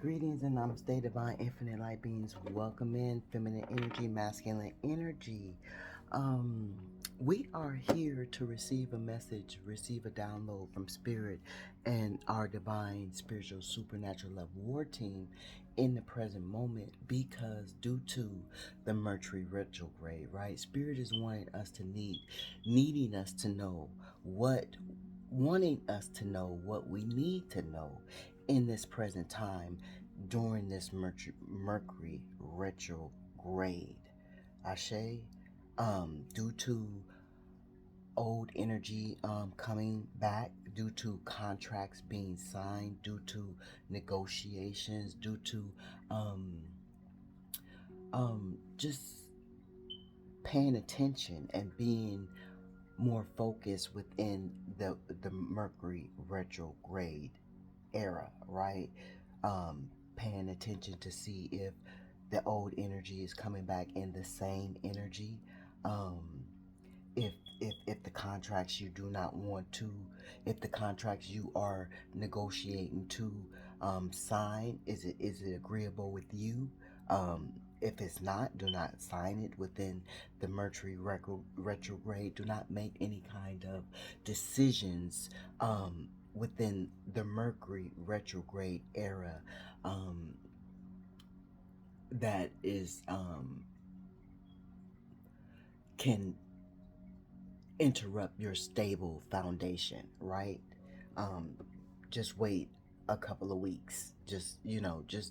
Greetings and namaste, divine infinite light beings. Welcome in feminine energy, masculine energy. Um, we are here to receive a message, receive a download from spirit and our divine spiritual supernatural love war team in the present moment, because due to the Mercury retrograde, right? Spirit is needing us to know what wanting us to know what we need to know in this present time during this Mercury retrograde. Ashe, due to old energy coming back, due to contracts being signed, due to negotiations, due to um, just paying attention and being more focused within the Mercury retrograde era, right? Paying attention to see if the old energy is coming back in the same energy. Um, if the contracts you do not want to, if the contracts you are negotiating to sign, is it agreeable with you? If it's not, do not sign it within the Mercury retrograde. Do not make any kind of decisions within the Mercury retrograde era um, that is can interrupt your stable foundation, right? Um, just wait a couple of weeks. Just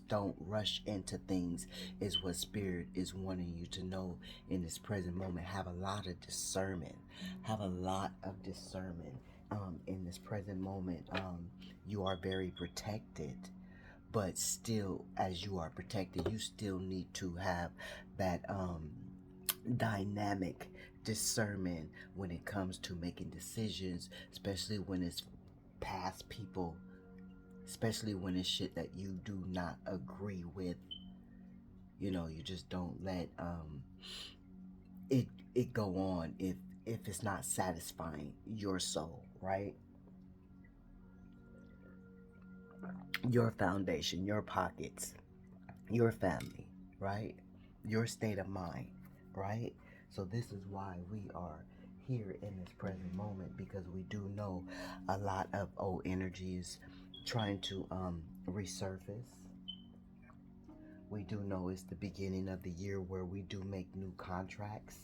don't rush into things, is what Spirit is wanting you to know in this present moment. Have a lot of discernment. Have a lot of discernment in this present moment. You are very protected, but still, as you are protected, you still need to have that dynamic discernment when it comes to making decisions, especially when it's past people, especially when it's shit that you do not agree with. You just don't let it go on if it's not satisfying your soul, right? Your foundation, your pockets, your family, right? Your state of mind, right? So this is why we are here in this present moment, because we do know a lot of old energies trying to resurface. We do know it's the beginning of the year where we do make new contracts.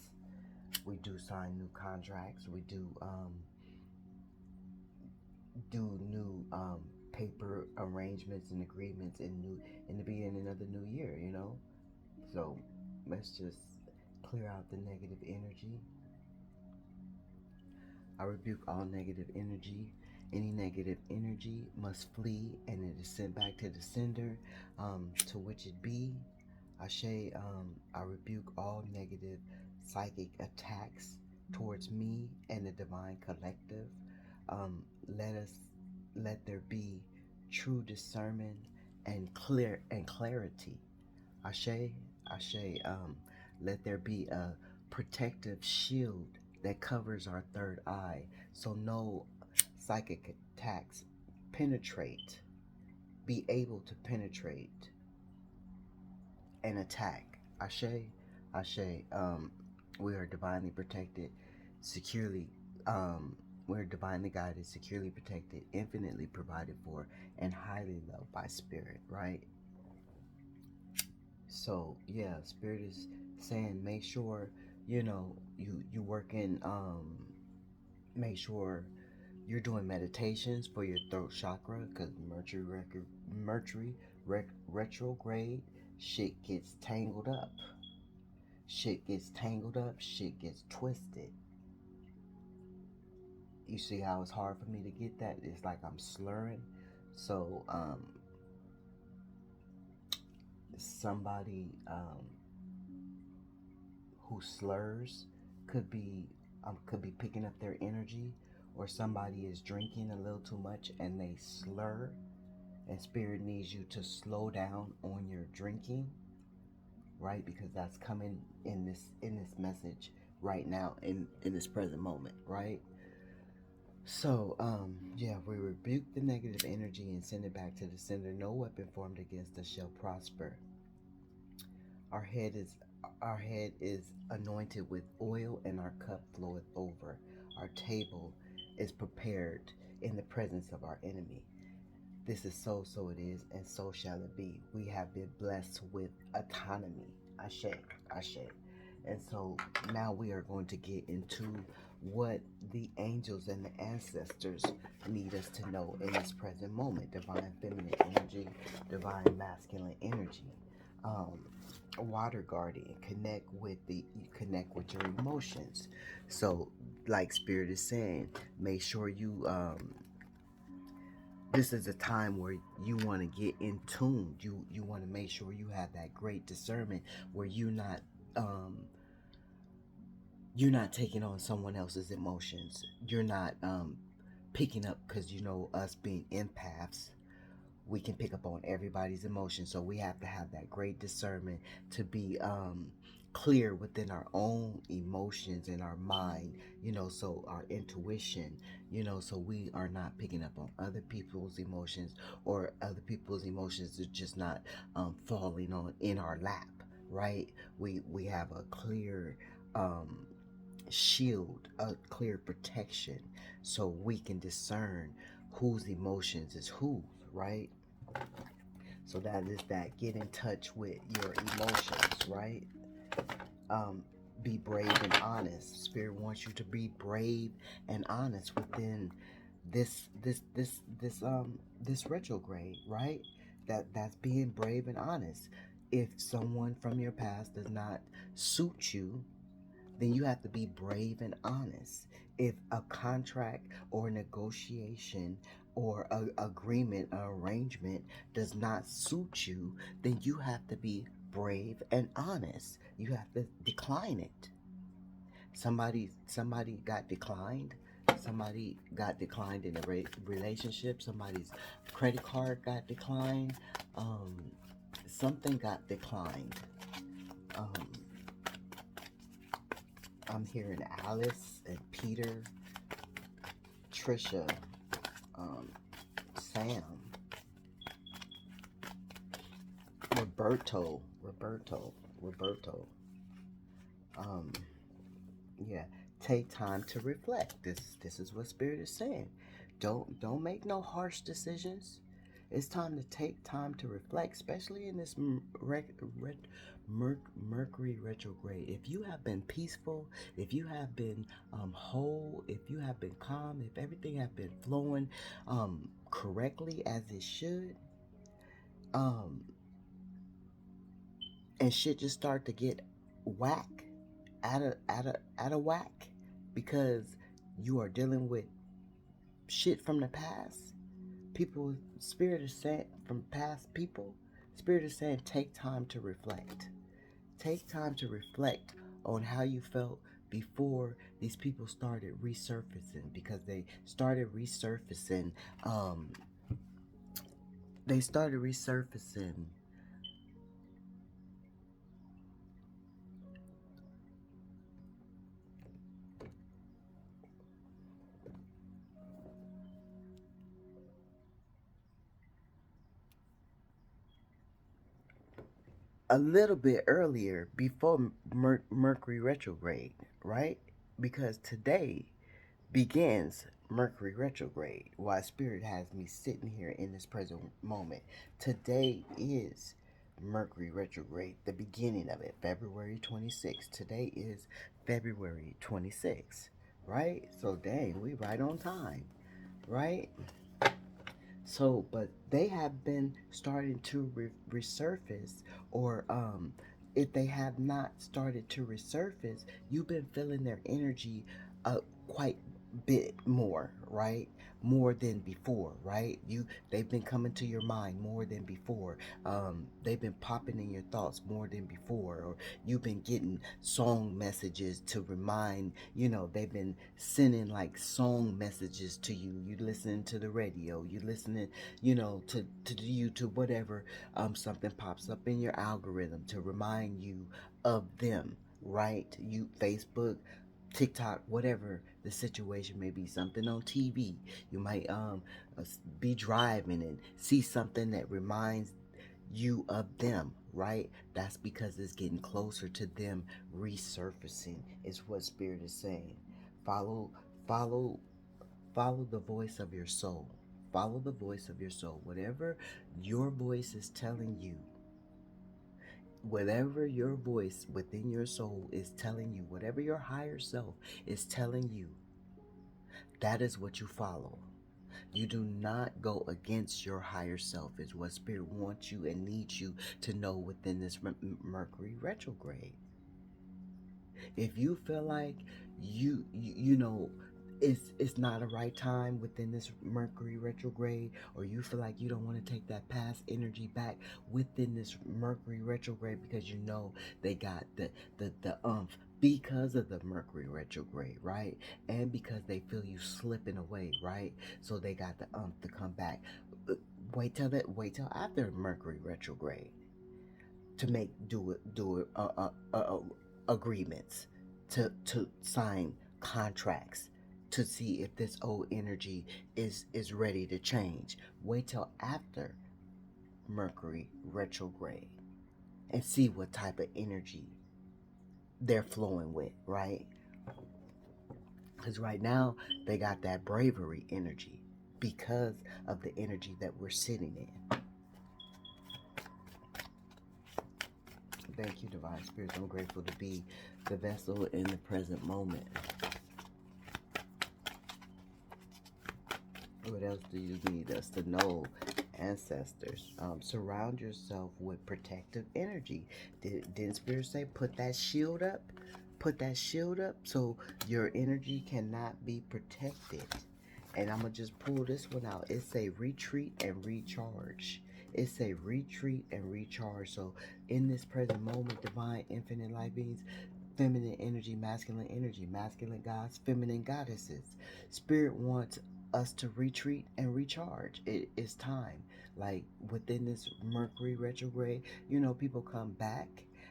We do sign new contracts. We do new paper arrangements and agreements in the beginning of the new year. So let's just clear out the negative energy. I rebuke all negative energy. Any negative energy must flee, and it is sent back to the sender, to which it be. I rebuke all negative psychic attacks towards me and the divine collective. Um, let there be true discernment and clarity. Ashe, Ashe, let there be a protective shield that covers our third eye, so no psychic attacks be able to penetrate and attack. Ashe, Ashe, we are divinely protected, securely, we're divinely guided, securely protected, infinitely provided for, and highly loved by spirit, right? So yeah, spirit is saying make sure you working make sure you're doing meditations for your throat chakra, because Mercury retrograde, shit gets tangled up. Shit gets twisted. You see how it's hard for me to get that? It's like I'm slurring. So somebody who slurs could be picking up their energy, or somebody is drinking a little too much and they slur, and spirit needs you to slow down on your drinking, right? Because that's coming in this message right now, in this present moment, right? Yeah, we rebuke the negative energy and send it back to the sender. No weapon formed against us shall prosper. Our head is our head is anointed with oil, and our cup floweth over. Our table is prepared in the presence of our enemy. This is so, so it is, and so shall it be. We have been blessed with autonomy. Ashe, Ashe. And so now we are going to get into what the angels and the ancestors need us to know in this present moment. Divine feminine energy, divine masculine energy. Um, Water guardian, connect with your emotions. So, like Spirit is saying, make sure you this is a time where you want to get in tune. You want to make sure you have that great discernment where um you're not taking on someone else's emotions. You're not picking up, because you know us being empaths, we can pick up on everybody's emotions. So we have to have that great discernment to be clear within our own emotions and our mind, so our intuition, so we are not picking up on other people's emotions, or other people's emotions are just not falling on in our lap, right? We have a clear um, shield, a clear protection, so we can discern whose emotions is whose, right? So that is that. Get in touch with your emotions, right? Um, be brave and honest. Spirit wants you to be brave and honest within this retrograde, right? That's being brave and honest. If someone from your past does not suit you, then you have to be brave and honest. If a contract or negotiation or a agreement, an arrangement does not suit you, then you have to be brave and honest. You have to decline it. Somebody got declined. Somebody got declined in a relationship. Somebody's credit card got declined. Um, Something got declined. Um, I'm hearing Alice and Peter, Trisha, um, Sam, Roberto. Um, yeah, take time to reflect. This is what Spirit is saying. Don't make no harsh decisions. It's time to take time to reflect, especially in this Mercury retrograde. If you have been peaceful, if you have been whole, if you have been calm, if everything have been flowing correctly as it should, um, and shit just start to get whack out of whack, because you are dealing with shit from the past. People, Spirit is saying, from past people, Spirit is saying, take time to reflect. Take time to reflect on how you felt before these people started resurfacing, because um they started resurfacing a little bit earlier, before Mercury retrograde, right? Because today begins Mercury retrograde. Why Spirit has me sitting here in this present moment. Today is Mercury retrograde, the beginning of it, February 26th. Today is February 26th, right? So dang, we right on time, right? So, but they have been starting to resurface, or if they have not started to resurface, you've been feeling their energy quite bit more, right? More than before, right? They've been coming to your mind more than before. They've been popping in your thoughts more than before, or you've been getting song messages to remind, they've been sending like song messages to you. You listening to the radio, you listening, to the YouTube, whatever. Something pops up in your algorithm to remind you of them, right? You Facebook, TikTok, whatever The situation may be something on TV. You might be driving and see something that reminds you of them, right? That's because it's getting closer to them resurfacing, is what Spirit is saying. Follow, follow, follow the voice of your soul. Follow the voice of your soul. Whatever your voice is telling you, whatever your voice within your soul is telling you, whatever your higher self is telling you, that is what you follow. You do not go against your higher self, is what Spirit wants you and needs you to know within this Mercury retrograde. If you feel like you know it's not a right time within this Mercury retrograde, or you feel like you don't want to take that past energy back within this Mercury retrograde because you know they got the because of the Mercury retrograde, right? And because they feel you slipping away, right? So they got the to come back. Wait till after Mercury retrograde to make agreements, to sign contracts, to see if this old energy is ready to change. Wait till after Mercury retrograde and see what type of energy they're flowing with, right? Because right now they got that bravery energy because of the energy that we're sitting in. Thank you, Divine Spirits. I'm grateful to be the vessel in the present moment. What else do you need us to know, ancestors? Surround yourself with protective energy. Didn't Spirit say put that shield up? Put that shield up so your energy cannot be protected. And I'm going to just pull this one out. It say retreat and recharge. It say retreat and recharge. So in this present moment, divine infinite light beings, feminine energy, masculine gods, feminine goddesses. Spirit wants us to retreat and recharge. It is time. Like within this Mercury retrograde, you know, people come back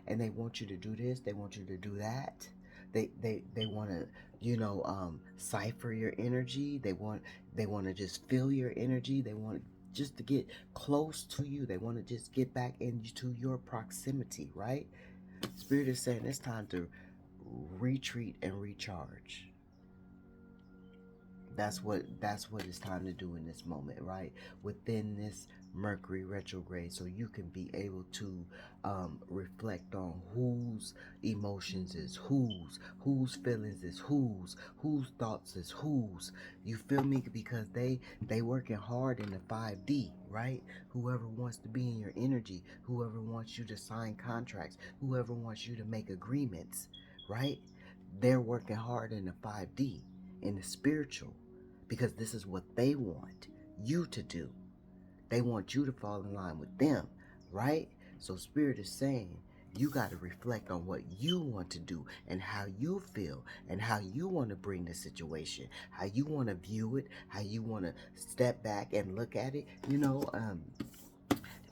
and they want you to do this, they want you to do that. They want to, you know, cipher your energy. They want to just feel your energy. They want just to get close to you. They want to just get back into your proximity, right? Spirit is saying it's time to retreat and recharge. That's what it's time to do in this moment, right? Within this Mercury retrograde, so you can be able to reflect on whose emotions is whose feelings is whose thoughts is whose. You feel me? Because they working hard in the 5D, right? Whoever wants to be in your energy, whoever wants you to sign contracts, whoever wants you to make agreements, right? They're working hard in the 5D, in the spiritual, because this is what they want you to do. They want you to fall in line with them, right? So Spirit is saying you got to reflect on what you want to do and how you feel and how you want to bring the situation, how you want to view it, how you want to step back and look at it, you know,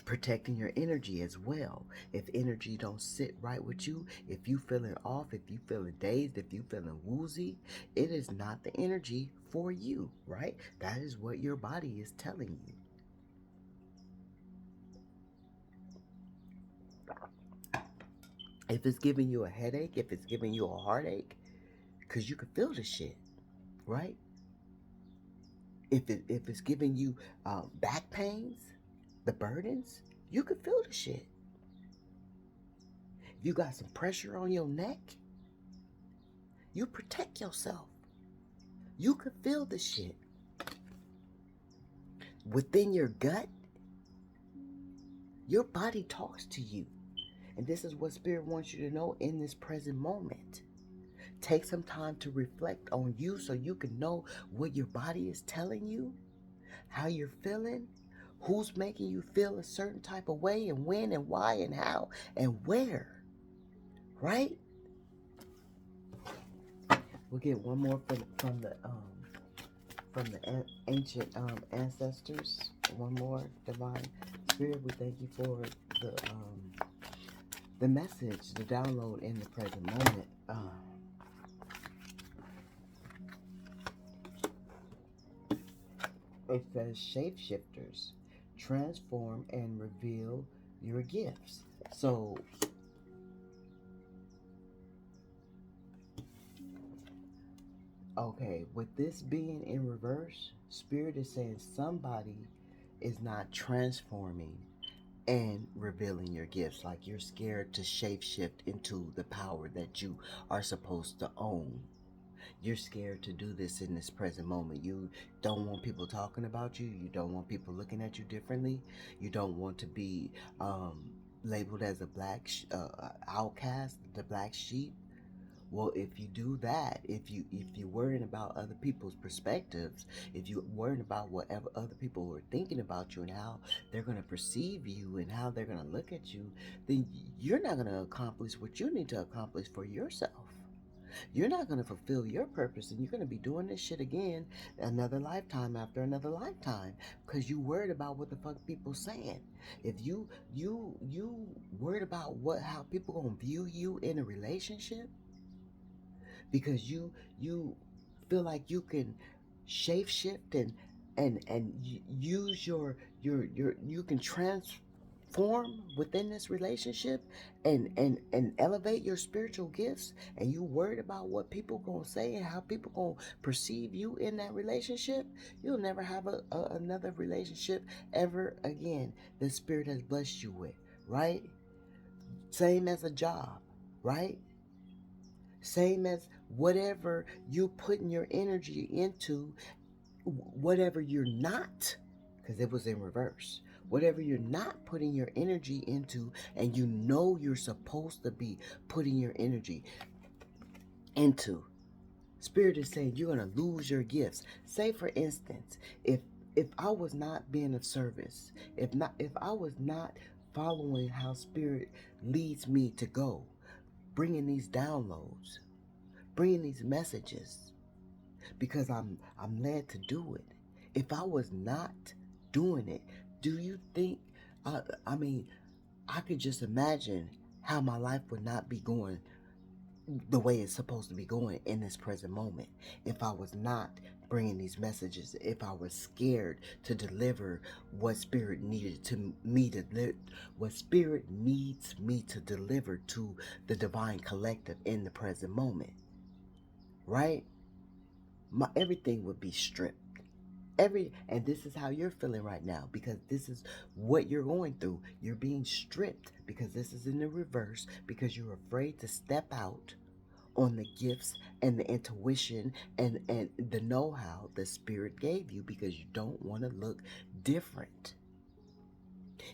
protecting your energy as well. If energy don't sit right with you, if you feeling off, if you feeling dazed, if you feeling woozy, it is not the energy for you, right? That is what your body is telling you. If it's giving you a headache, if it's giving you a heartache, because you can feel the shit, right? If it's giving you back pains, the burdens, you can feel the shit. If you got some pressure on your neck, you protect yourself. You can feel the shit. Within your gut, your body talks to you. And this is what Spirit wants you to know in this present moment. Take some time to reflect on you so you can know what your body is telling you, how you're feeling, who's making you feel a certain type of way, and when and why and how and where, right? We'll get one more from the ancient ancestors. One more, Divine Spirit. We thank you for the message, the download in the present moment. It says shapeshifters transform and reveal your gifts. So, okay, with this being in reverse, Spirit is saying somebody is not transforming and revealing your gifts. Like you're scared to shapeshift into the power that you are supposed to own. You're scared to do this in this present moment. You don't want people talking about you. You don't want people looking at you differently. You don't want to be labeled as a outcast, the black sheep. Well, if you do that, if you're worrying about other people's perspectives, if you're worrying about whatever other people are thinking about you and how they're going to perceive you and how they're going to look at you, then you're not going to accomplish what you need to accomplish for yourself. You're not going to fulfill your purpose, and you're going to be doing this shit again another lifetime after another lifetime because you worried about what the fuck people saying. If you worried about how people going to view you in a relationship because you feel like you can shape shift and use your you can transform within this relationship and elevate your spiritual gifts, and you worried about what people gonna say and how people gonna perceive you in that relationship, you'll never have another relationship ever again that Spirit has blessed you with, right? Same as a job, right? Same as whatever you're putting your energy into, whatever you're not, because it was in reverse. Whatever you're not putting your energy into, and you know you're supposed to be putting your energy into, Spirit is saying you're going to lose your gifts. Say, for instance, if I was not being of service, if I was not following how Spirit leads me to go, bringing these downloads, bringing these messages, because I'm led to do it. If I was not doing it, do you think? I mean, I could just imagine how my life would not be going the way it's supposed to be going in this present moment. If I was not bringing these messages, if I was scared to deliver what Spirit needed to me to what Spirit needs me to deliver to the divine collective in the present moment, right? Everything would be stripped. And this is how you're feeling right now, because this is what you're going through. You're being stripped because this is in the reverse, because you're afraid to step out on the gifts and the intuition and the know-how the Spirit gave you, because you don't want to look different.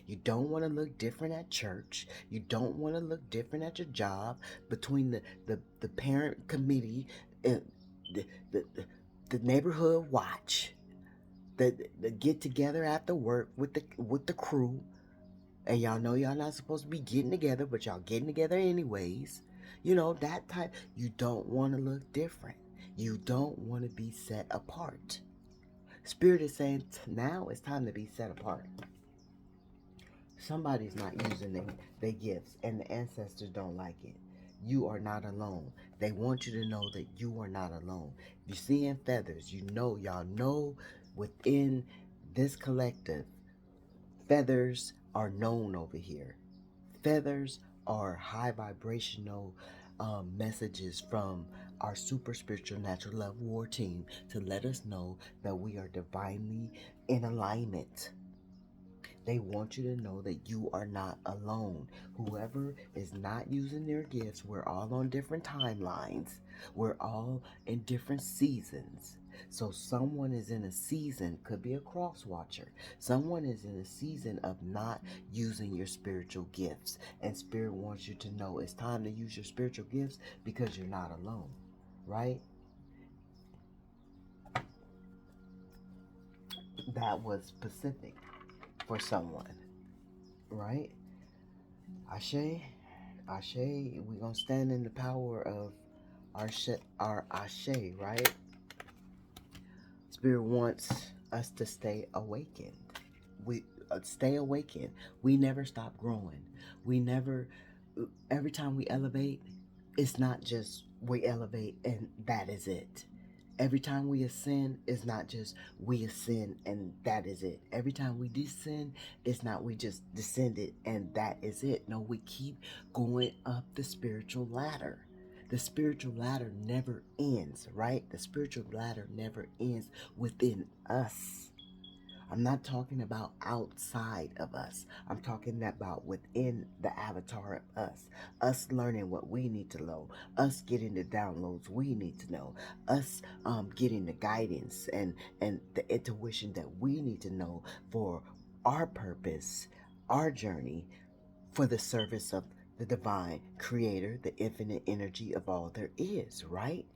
You don't want to look different at church. You don't want to look different at your job, between the parent committee, and the, the, the neighborhood watch, the get together after work with the crew, and y'all know y'all not supposed to be getting together, but y'all getting together anyways. You know, that type. You don't want to look different. You don't want to be set apart. Spirit is saying now it's time to be set apart. Somebody's not using their gifts, and the ancestors don't like it. You are not alone. They want you to know that you are not alone. If you're seeing feathers, y'all know within this collective, feathers are known over here. Feathers are high vibrational messages from our super spiritual natural love war team to let us know that we are divinely in alignment. They want you to know that you are not alone. Whoever is not using their gifts, we're all on different timelines. We're all in different seasons. So someone is in a season, could be a cross watcher. Someone is in a season of not using your spiritual gifts. And Spirit wants you to know it's time to use your spiritual gifts, because you're not alone, right? That was specific for someone, right? Ashe, Ashe, we gonna stand in the power of our Ashe, right? Spirit wants us to stay awakened. We stay awakened. We never stop growing. We never, every time we elevate, it's not just we elevate and that is it. Every time we ascend, it's not just we ascend and that is it. Every time we descend, it's not we just descended and that is it. No, we keep going up the spiritual ladder. The spiritual ladder never ends, right? The spiritual ladder never ends within us. I'm not talking about outside of us. I'm talking about within the avatar of us learning what we need to know, us getting the downloads we need to know, us getting the guidance and the intuition that we need to know for our purpose, our journey, for the service of the divine creator, the infinite energy of all there is, right?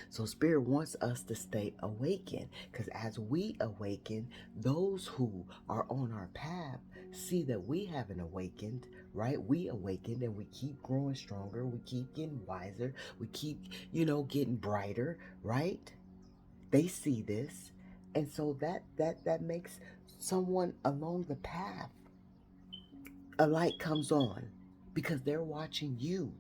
So Spirit wants us to stay awakened, because as we awaken, those who are on our path see that we haven't awakened, right? We awakened and we keep growing stronger. We keep getting wiser. We keep, getting brighter, right? They see this. And so that makes someone along the path, a light comes on because they're watching you.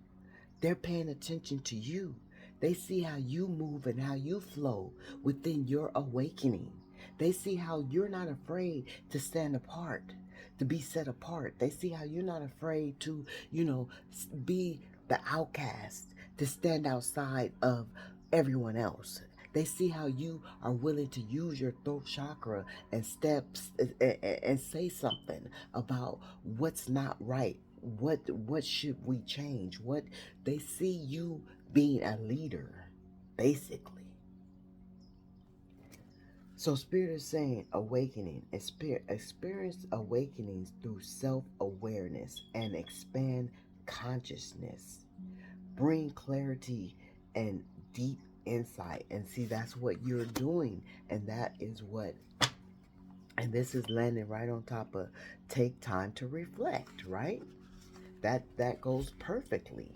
They're paying attention to you. They see how you move and how you flow within your awakening. They see how you're not afraid to stand apart, to be set apart. They see how you're not afraid to, be the outcast, to stand outside of everyone else. They see how you are willing to use your throat chakra and steps and say something about what's not right. What should we change? What they see you being a leader, basically. So Spirit is saying awakening, experience awakenings through self-awareness and expand consciousness. Bring clarity and deep insight. And see, that's what you're doing. And that is what, and this is landing right on top of take time to reflect, right? That goes perfectly.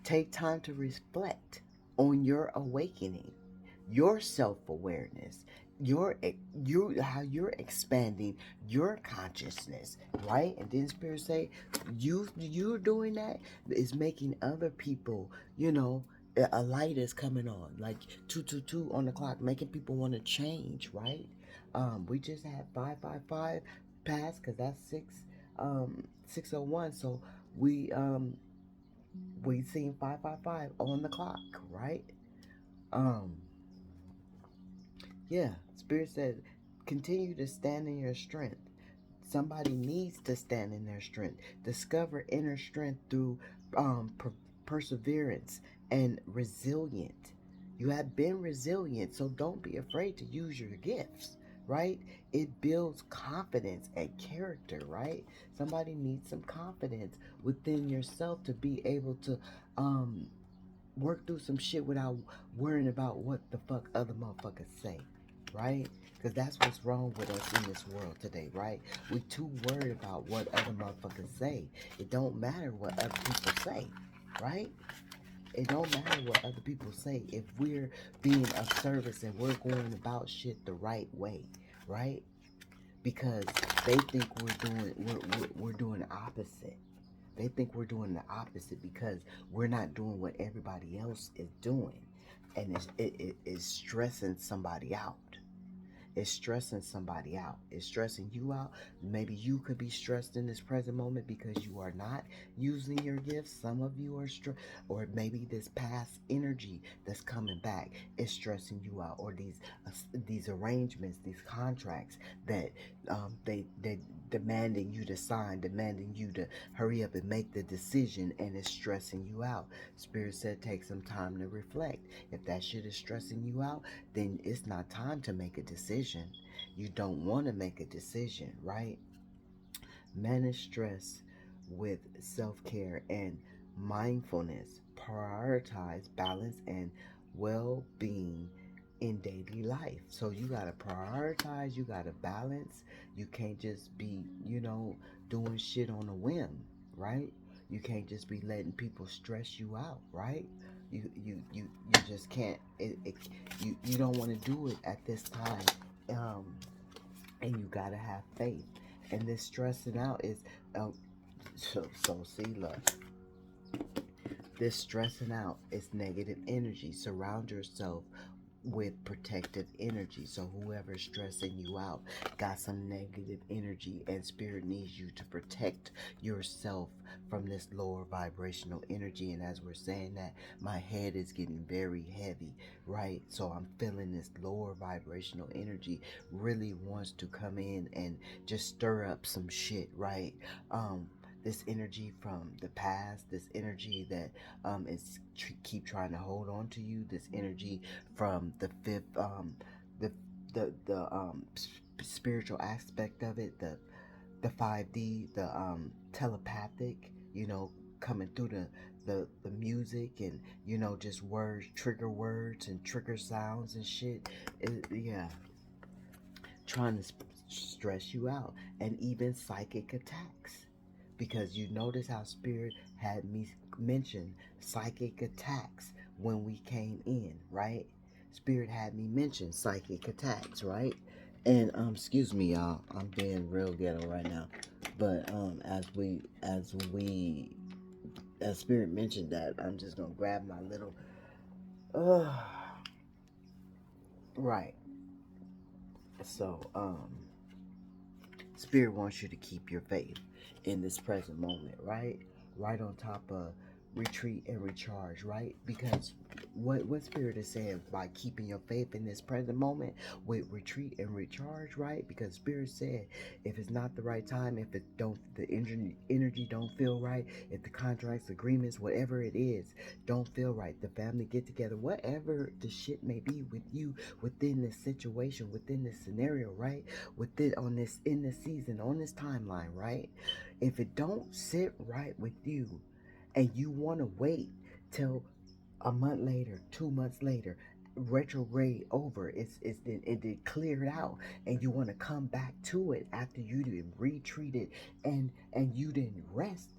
Take time to reflect on your awakening, your self-awareness, how you're expanding your consciousness, right? And then Spirit say, you're doing that is making other people, a light is coming on, like 222 on the clock, making people want to change, right? We just had 555 pass because that's 601. So we seen 555 on the clock, right? Um, yeah, Spirit said, continue to stand in your strength. Somebody needs to stand in their strength. Discover inner strength through perseverance and resilient. You have been resilient, so don't be afraid to use your gifts, right? It builds confidence and character, right? Somebody needs some confidence within yourself to be able to um, work through some shit without worrying about what the fuck other motherfuckers say, right? Because that's what's wrong with us in this world today, right? We too worried about what other motherfuckers say. It don't matter what other people say, right? It don't matter what other people say if we're being of service and we're going about shit the right way, right? Because they think we're doing the opposite. They think we're doing the opposite because we're not doing what everybody else is doing, and it is stressing somebody out. It's stressing somebody out. It's stressing you out. Maybe you could be stressed in this present moment because you are not using your gifts. Some of you are stressed, or maybe this past energy that's coming back is stressing you out, or these arrangements, these contracts that they demanding you to sign, demanding you to hurry up and make the decision, and it's stressing you out. Spirit said take some time to reflect. If that shit is stressing you out, then it's not time to make a decision. You don't want to make a decision, right? Manage stress with self-care and mindfulness. Prioritize balance and well-being in daily life. So you got to prioritize, you got to balance. You can't just be, doing shit on a whim, right? You can't just be letting people stress you out, right? You just can't. You don't want to do it at this time, and you gotta have faith. And this stressing out is, so see, look, This stressing out is negative energy. Surround yourself with protective energy. So whoever's stressing you out got some negative energy, and spirit needs you to protect yourself from this lower vibrational energy. And as we're saying that, my head is getting very heavy, right? So I'm feeling this lower vibrational energy really wants to come in and just stir up some shit, right? This energy from the past, this energy that keep trying to hold on to you, this energy from the fifth, the spiritual aspect of it, the 5D, the telepathic, coming through the music, and just words, trigger words and trigger sounds and shit. Yeah, trying to stress you out, and even psychic attacks, because you notice how spirit had me mention psychic attacks when we came in, right? Spirit had me mention psychic attacks, right? And excuse me, y'all, I'm being real ghetto right now, but as spirit mentioned that, I'm just gonna grab my little uh right. So spirit wants you to keep your faith in this present moment, right? Right on top of retreat and recharge, right? Because what spirit is saying by keeping your faith in this present moment with retreat and recharge, right? Because spirit said if it's not the right time, if it don't, the energy don't feel right, if the contracts, agreements, whatever it is, don't feel right, the family get together, whatever the shit may be with you within this situation, within this scenario, right? Within on this in this season, on this timeline, right? If it don't sit right with you, and you want to wait till a month later, 2 months later, retrograde over, it did cleared out, and you want to come back to it after you did retreated and you didn't rest,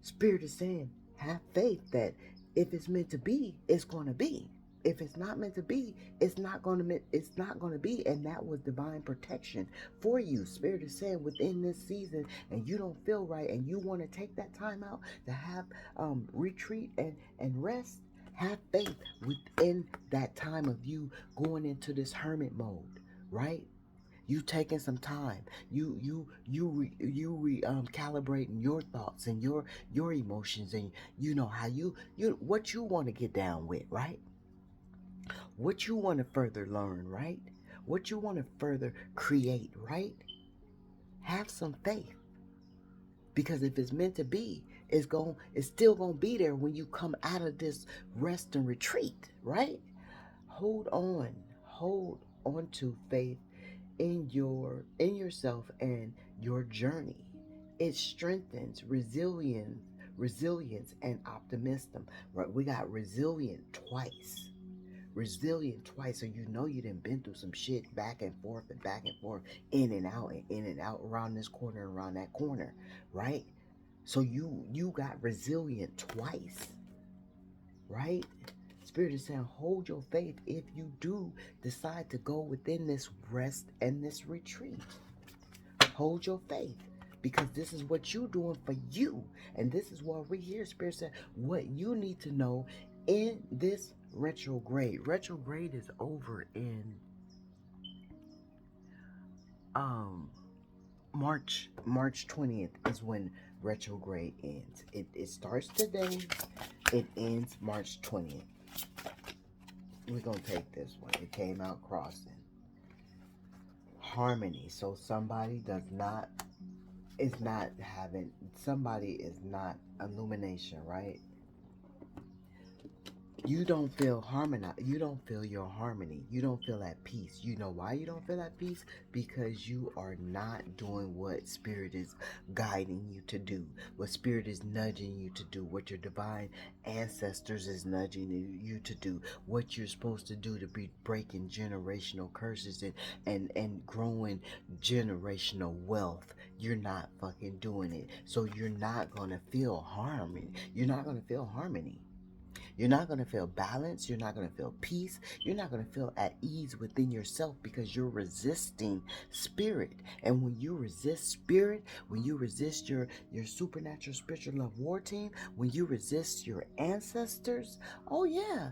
spirit is saying have faith that if it's meant to be, it's going to be. If it's not meant to be, it's not going to be. And that was divine protection for you. Spirit is saying within this season, and you don't feel right, and you want to take that time out to have retreat and rest, have faith within that time of you going into this hermit mode, right? You taking some time, calibrating your thoughts and your emotions, and you know how you what you want to get down with, right? What you want to further learn, right? What you want to further create, right? Have some faith, because if it's meant to be, it's still gonna be there when you come out of this rest and retreat, right? Hold on to faith in yourself and your journey. It strengthens resilience and optimism. Right? We got resilient twice, so you know you done been through some shit, back and forth and back and forth, in and out and in and out, around this corner and around that corner, right? So you got resilient twice, right? Spirit is saying hold your faith if you do decide to go within this rest and this retreat. Hold your faith, because this is what you're doing for you. And this is what we hear Spirit said, what you need to know in this retrograde. Retrograde is over in um March 20th is when retrograde ends. It starts today, it ends March 20th. We're gonna take this one. It came out crossing. Harmony. So somebody is not illumination, right? You don't feel harmonized. You don't feel your harmony. You don't feel at peace. You know why you don't feel at peace? Because you are not doing what Spirit is guiding you to do, what Spirit is nudging you to do, what your divine ancestors is nudging you to do, what you're supposed to do to be breaking generational curses and growing generational wealth. You're not doing it. So you're not going to feel harmony. You're not going to feel harmony. You're not going to feel balance. You're not going to feel peace. You're not going to feel at ease within yourself because you're resisting spirit. And when you resist spirit, when you resist your supernatural spiritual love war team, when you resist your ancestors, oh yeah,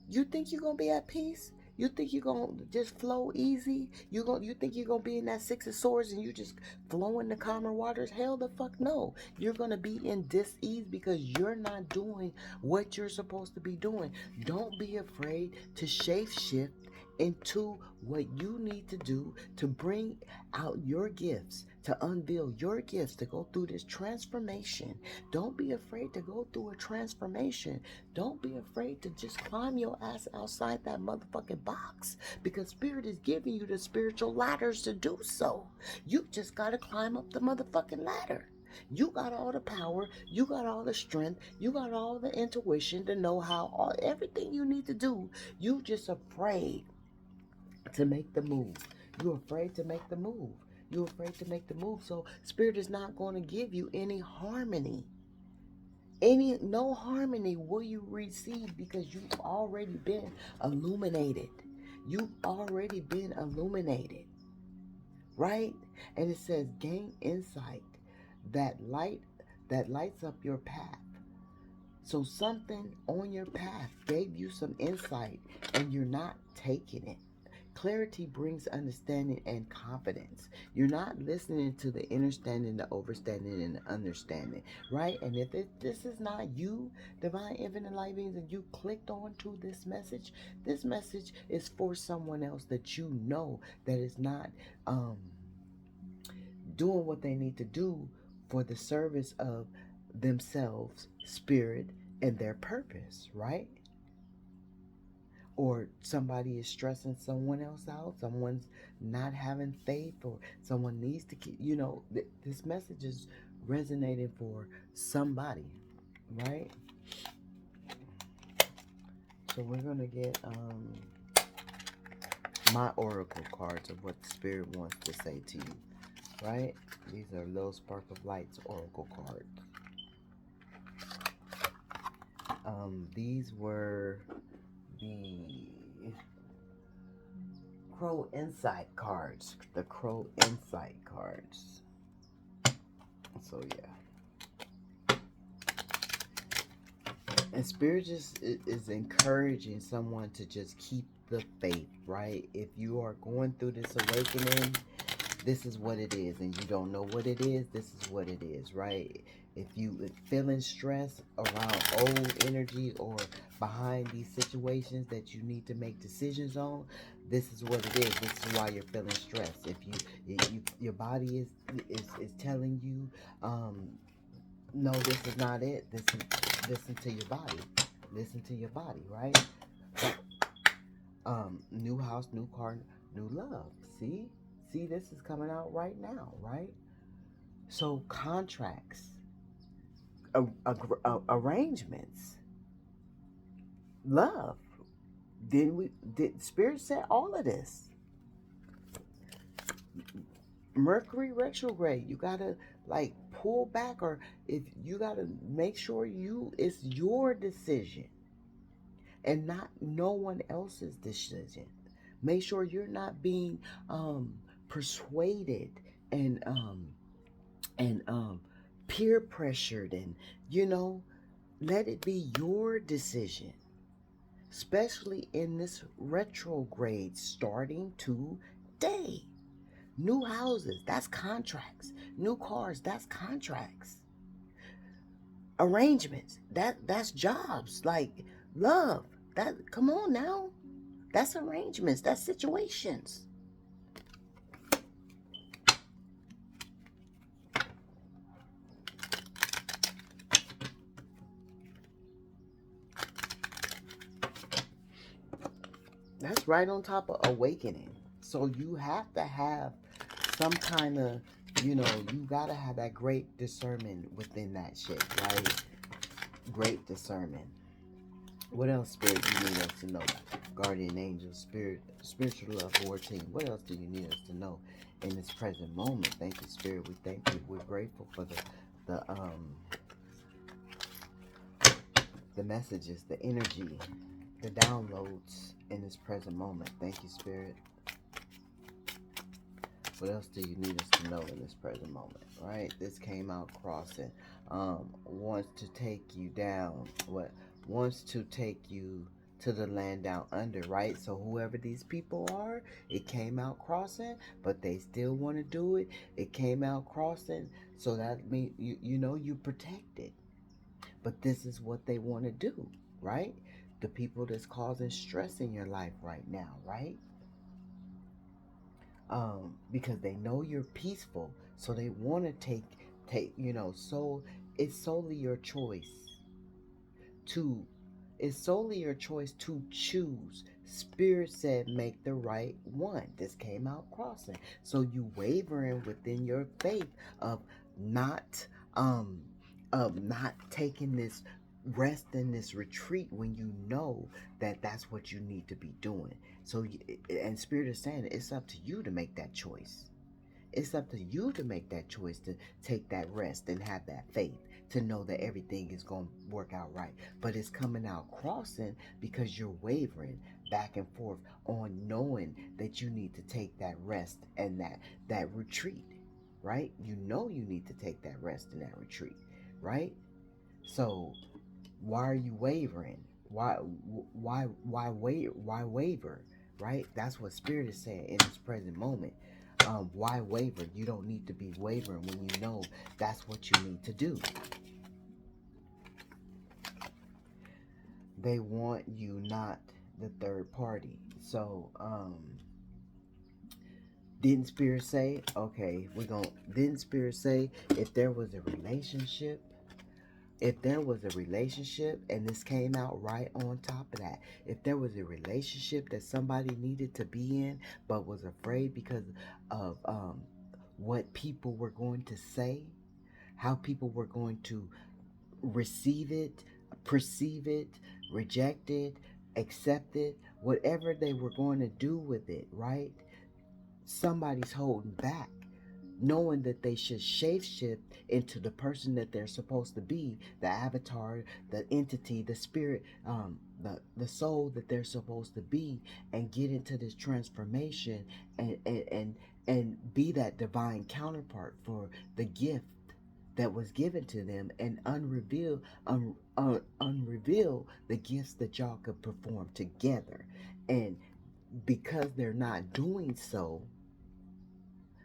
you think you're gonna be at peace? You think you're gonna just flow easy? You think you're gonna be in that Six of Swords and you just flowing the calmer waters? Hell the fuck no. You're gonna be in dis-ease because you're not doing what you're supposed to be doing. Don't be afraid to shape shift into what you need to do to bring out your gifts, to unveil your gifts, to go through this transformation. Don't be afraid to go through a transformation. Don't be afraid to just climb your ass outside that motherfucking box because Spirit is giving you the spiritual ladders to do so. You just got to climb up the motherfucking ladder. You got all the power, you got all the strength, you got all the intuition to know how everything you need to do. You just afraid to make the move. You're afraid to make the move. You're afraid to make the move. So Spirit is not going to give you any harmony. No harmony will you receive because you've already been illuminated. You've already been illuminated. Right? And it says gain insight that lights up your path. So something on your path gave you some insight and you're not taking it. Clarity brings understanding and confidence. You're not listening to the understanding, the overstanding, and the understanding, right? And if this is not you, divine infinite light beings, and you clicked on to this message is for someone else that you know that is not doing what they need to do for the service of themselves, spirit, and their purpose, right? Or somebody is stressing someone else out, someone's not having faith, or someone needs to keep, this message is resonating for somebody, right? So we're going to get my oracle cards of what the Spirit wants to say to you, right? These are Little Spark of Light's oracle cards. These were the Crow Insight cards. The Crow Insight cards. So yeah. And Spirit just is encouraging someone to just keep the faith, right? If you are going through this awakening, this is what it is, and you don't know what it is, this is what it is, right? If you feeling stress around old energy or behind these situations that you need to make decisions on, this is what it is. This is why you're feeling stressed. If your body is telling you, no, this is not it. Listen to your body. Listen to your body, right? New house, new car, new love. See, this is coming out right now, right? So contracts, arrangements, love. Did Spirit said all of this? Mercury retrograde. You gotta pull back, or if you gotta make sure it's your decision and not no one else's decision. Make sure you're not being persuaded and peer pressured, and let it be your decision, especially in this retrograde starting today. New houses, that's contracts. New cars, that's contracts. Arrangements, that's jobs. Love, come on now, that's arrangements, that's situations. That's right on top of awakening. So you have to have some kind of, you gotta have that great discernment within that shit, right? Great discernment. What else, Spirit, you need us to know? Guardian angel, Spirit, spiritual love, war team. What else do you need us to know in this present moment? Thank you, Spirit. We thank you. We're grateful for the the messages, the energy, the downloads in this present moment. Thank you, Spirit. What else do you need us to know in this present moment, right? This came out crossing. Wants to take you down. What? Wants to take you to the land down under, right? So whoever these people are, it came out crossing, but they still want to do it. It came out crossing, so that means you protected. But this is what they want to do, right? The people that's causing stress in your life right now, right? Because they know you're peaceful, so they want to so it's solely your choice to it's solely your choice to choose. Spirit said make the right one. This came out crossing, so you wavering within your faith of not um not taking this rest in this retreat when you know that that's what you need to be doing. So and Spirit is saying it's up to you to make that choice. It's up to you to make that choice, to take that rest and have that faith, to know that everything is going to work out right. But it's coming out crossing because you're wavering back and forth on knowing that you need to take that rest and that retreat, right? You know you need to take that rest and that retreat, right? So why are you wavering? Why waver? Right? That's what Spirit is saying in this present moment. Why waver? You don't need to be wavering when you know that's what you need to do. They want you, not the third party. So didn't Spirit say, okay, didn't Spirit say if there was a relationship, and this came out right on top of that, if there was a relationship that somebody needed to be in but was afraid because of what people were going to say, how people were going to receive it, perceive it, reject it, accept it, whatever they were going to do with it, right? Somebody's holding back, knowing that they should shapeshift into the person that they're supposed to be, the avatar, the entity, the spirit, the soul that they're supposed to be, and get into this transformation and be that divine counterpart for the gift that was given to them, and unreveal the gifts that y'all could perform together. And because they're not doing so,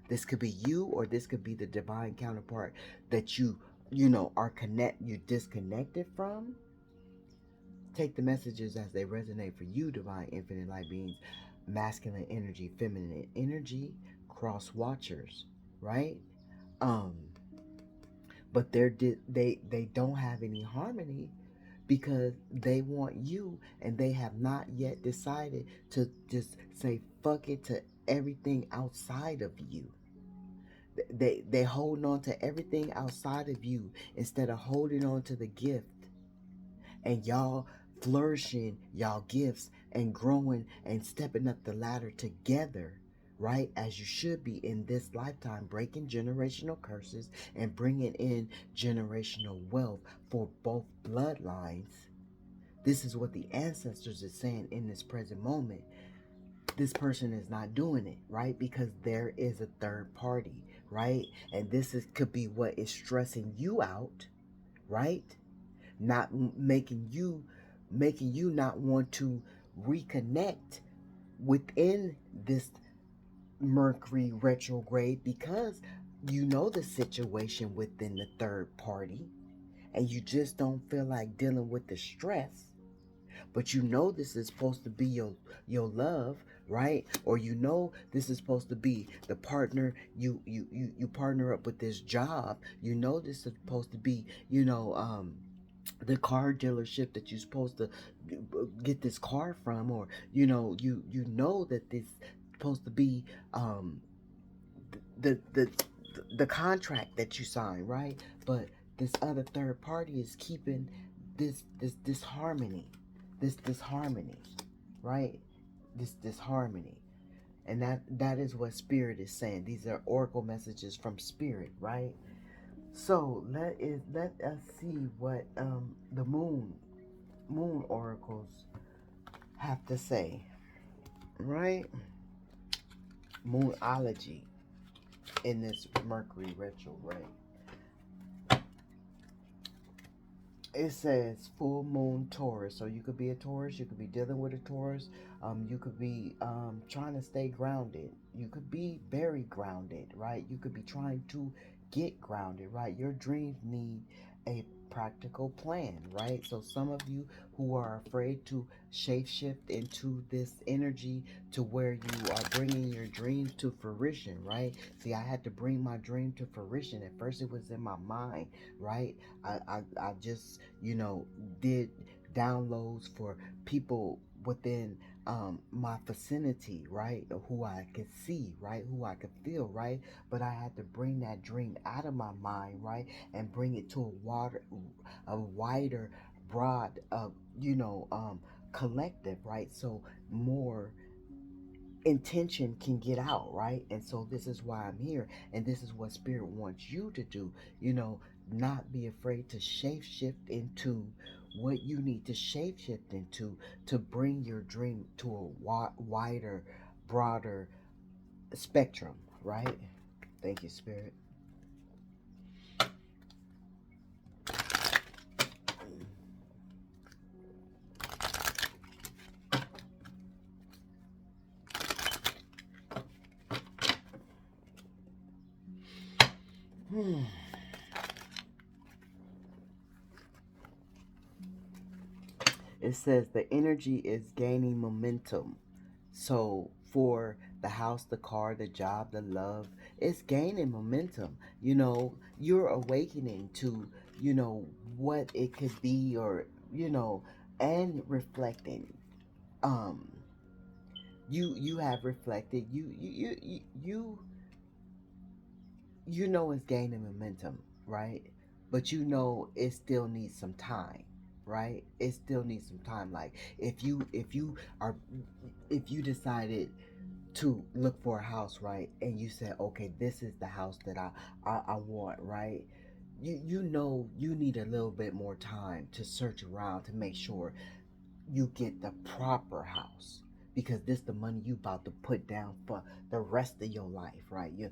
this could be you, or this could be the divine counterpart that you're disconnected from. Take the messages as they resonate for you, divine infinite light beings, masculine energy, feminine energy, cross watchers, right? Um, but they don't have any harmony because they want you, and they have not yet decided to just say fuck it to everything outside of you. They holding on to everything outside of you instead of holding on to the gift, and y'all flourishing y'all gifts and growing and stepping up the ladder together, right, as you should be in this lifetime, breaking generational curses and bringing in generational wealth for both bloodlines. This is what the ancestors are saying in this present moment. This person is not doing it, right? Because there is a third party, right? And could be what is stressing you out, right? Not making you not want to reconnect within this Mercury retrograde, because you know the situation within the third party, and you just don't feel like dealing with the stress. But you know this is supposed to be your love, right? Or you know this is supposed to be the partner you partner up with this job. You know this is supposed to be the car dealership that you're supposed to get this car from, or you know that this is supposed to be the the the contract that you sign, right? But this other third party is keeping this harmony, this harmony, right? This harmony. And that is what Spirit is saying. These are oracle messages from Spirit, right? So let us see what the moon moon oracles have to say, right? Moonology in this Mercury retrograde. It says full moon Taurus. So you could be a Taurus, you could be dealing with a Taurus, you could be trying to stay grounded. You could be very grounded, right? You could be trying to get grounded, right? Your dreams need a practical plan, right? So some of you who are afraid to shapeshift into this energy to where you are bringing your dreams to fruition, right? See, I had to bring my dream to fruition. At first it was in my mind, right? I just, did downloads for people within my vicinity, right? Who I could see, right? Who I could feel, right? But I had to bring that dream out of my mind, right? And bring it to a wider, broad, collective, right? So more intention can get out, right? And so this is why I'm here, and this is what Spirit wants you to do. Not be afraid to shape shift into what you need to shape shift into to bring your dream to a wider, broader spectrum, right? Thank you, Spirit. Hmm. It says the energy is gaining momentum. So for the house, the car, the job, the love, it's gaining momentum. You're awakening to, what it could be, or, and reflecting. Um, you have reflected. You know it's gaining momentum, right? But it still needs some time, right? It still needs some time. Like if you decided to look for a house, right? And you said, okay, this is the house that I want, right? You need a little bit more time to search around to make sure you get the proper house, because this the money you about to put down for the rest of your life, right? You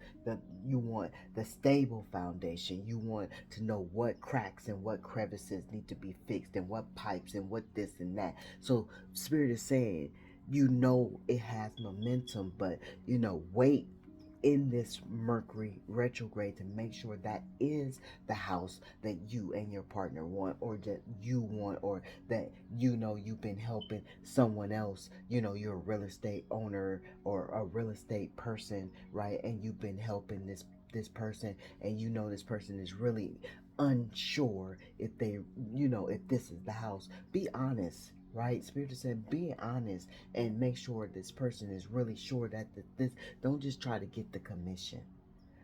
want the stable foundation. You want to know what cracks and what crevices need to be fixed, and what pipes and what this and that. So Spirit is saying, it has momentum, but wait in this Mercury retrograde to make sure that is the house that you and your partner want, or that you want, or that you've been helping someone else. You're a real estate owner or a real estate person, right? And you've been helping this person, and this person is really unsure if they, if this is the house. Be honest, right? Spirit is saying, be honest and make sure this person is really sure that this. Don't just try to get the commission,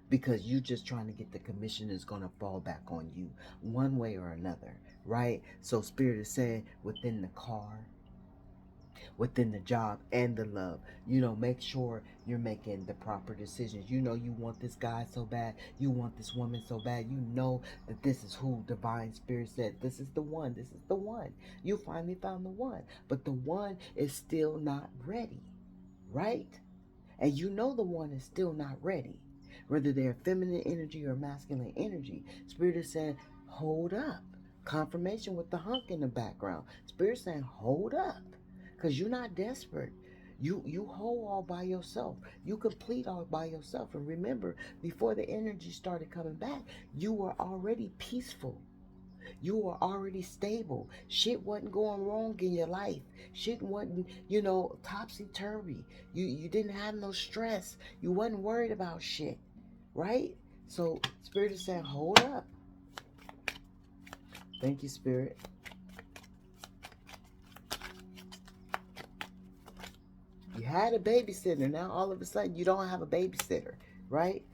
because you just trying to get the commission is going to fall back on you one way or another, right? So Spirit is saying, within the car, within the job, and the love, make sure you're making the proper decisions. You want this guy so bad, you want this woman so bad, that this is who Divine Spirit said, this is the one, this is the one. You finally found the one, but the one is still not ready, right? And the one is still not ready, whether they're feminine energy or masculine energy. Spirit is saying, hold up. Confirmation with the hunk in the background. Spirit saying, hold up, because you're not desperate. You whole all by yourself. You complete all by yourself. And remember, before the energy started coming back, you were already peaceful. You were already stable. Shit wasn't going wrong in your life. Shit wasn't, topsy turvy. You didn't have no stress. You wasn't worried about shit, right? So Spirit is saying, hold up. Thank you, Spirit. You had a babysitter. Now all of a sudden you don't have a babysitter, right?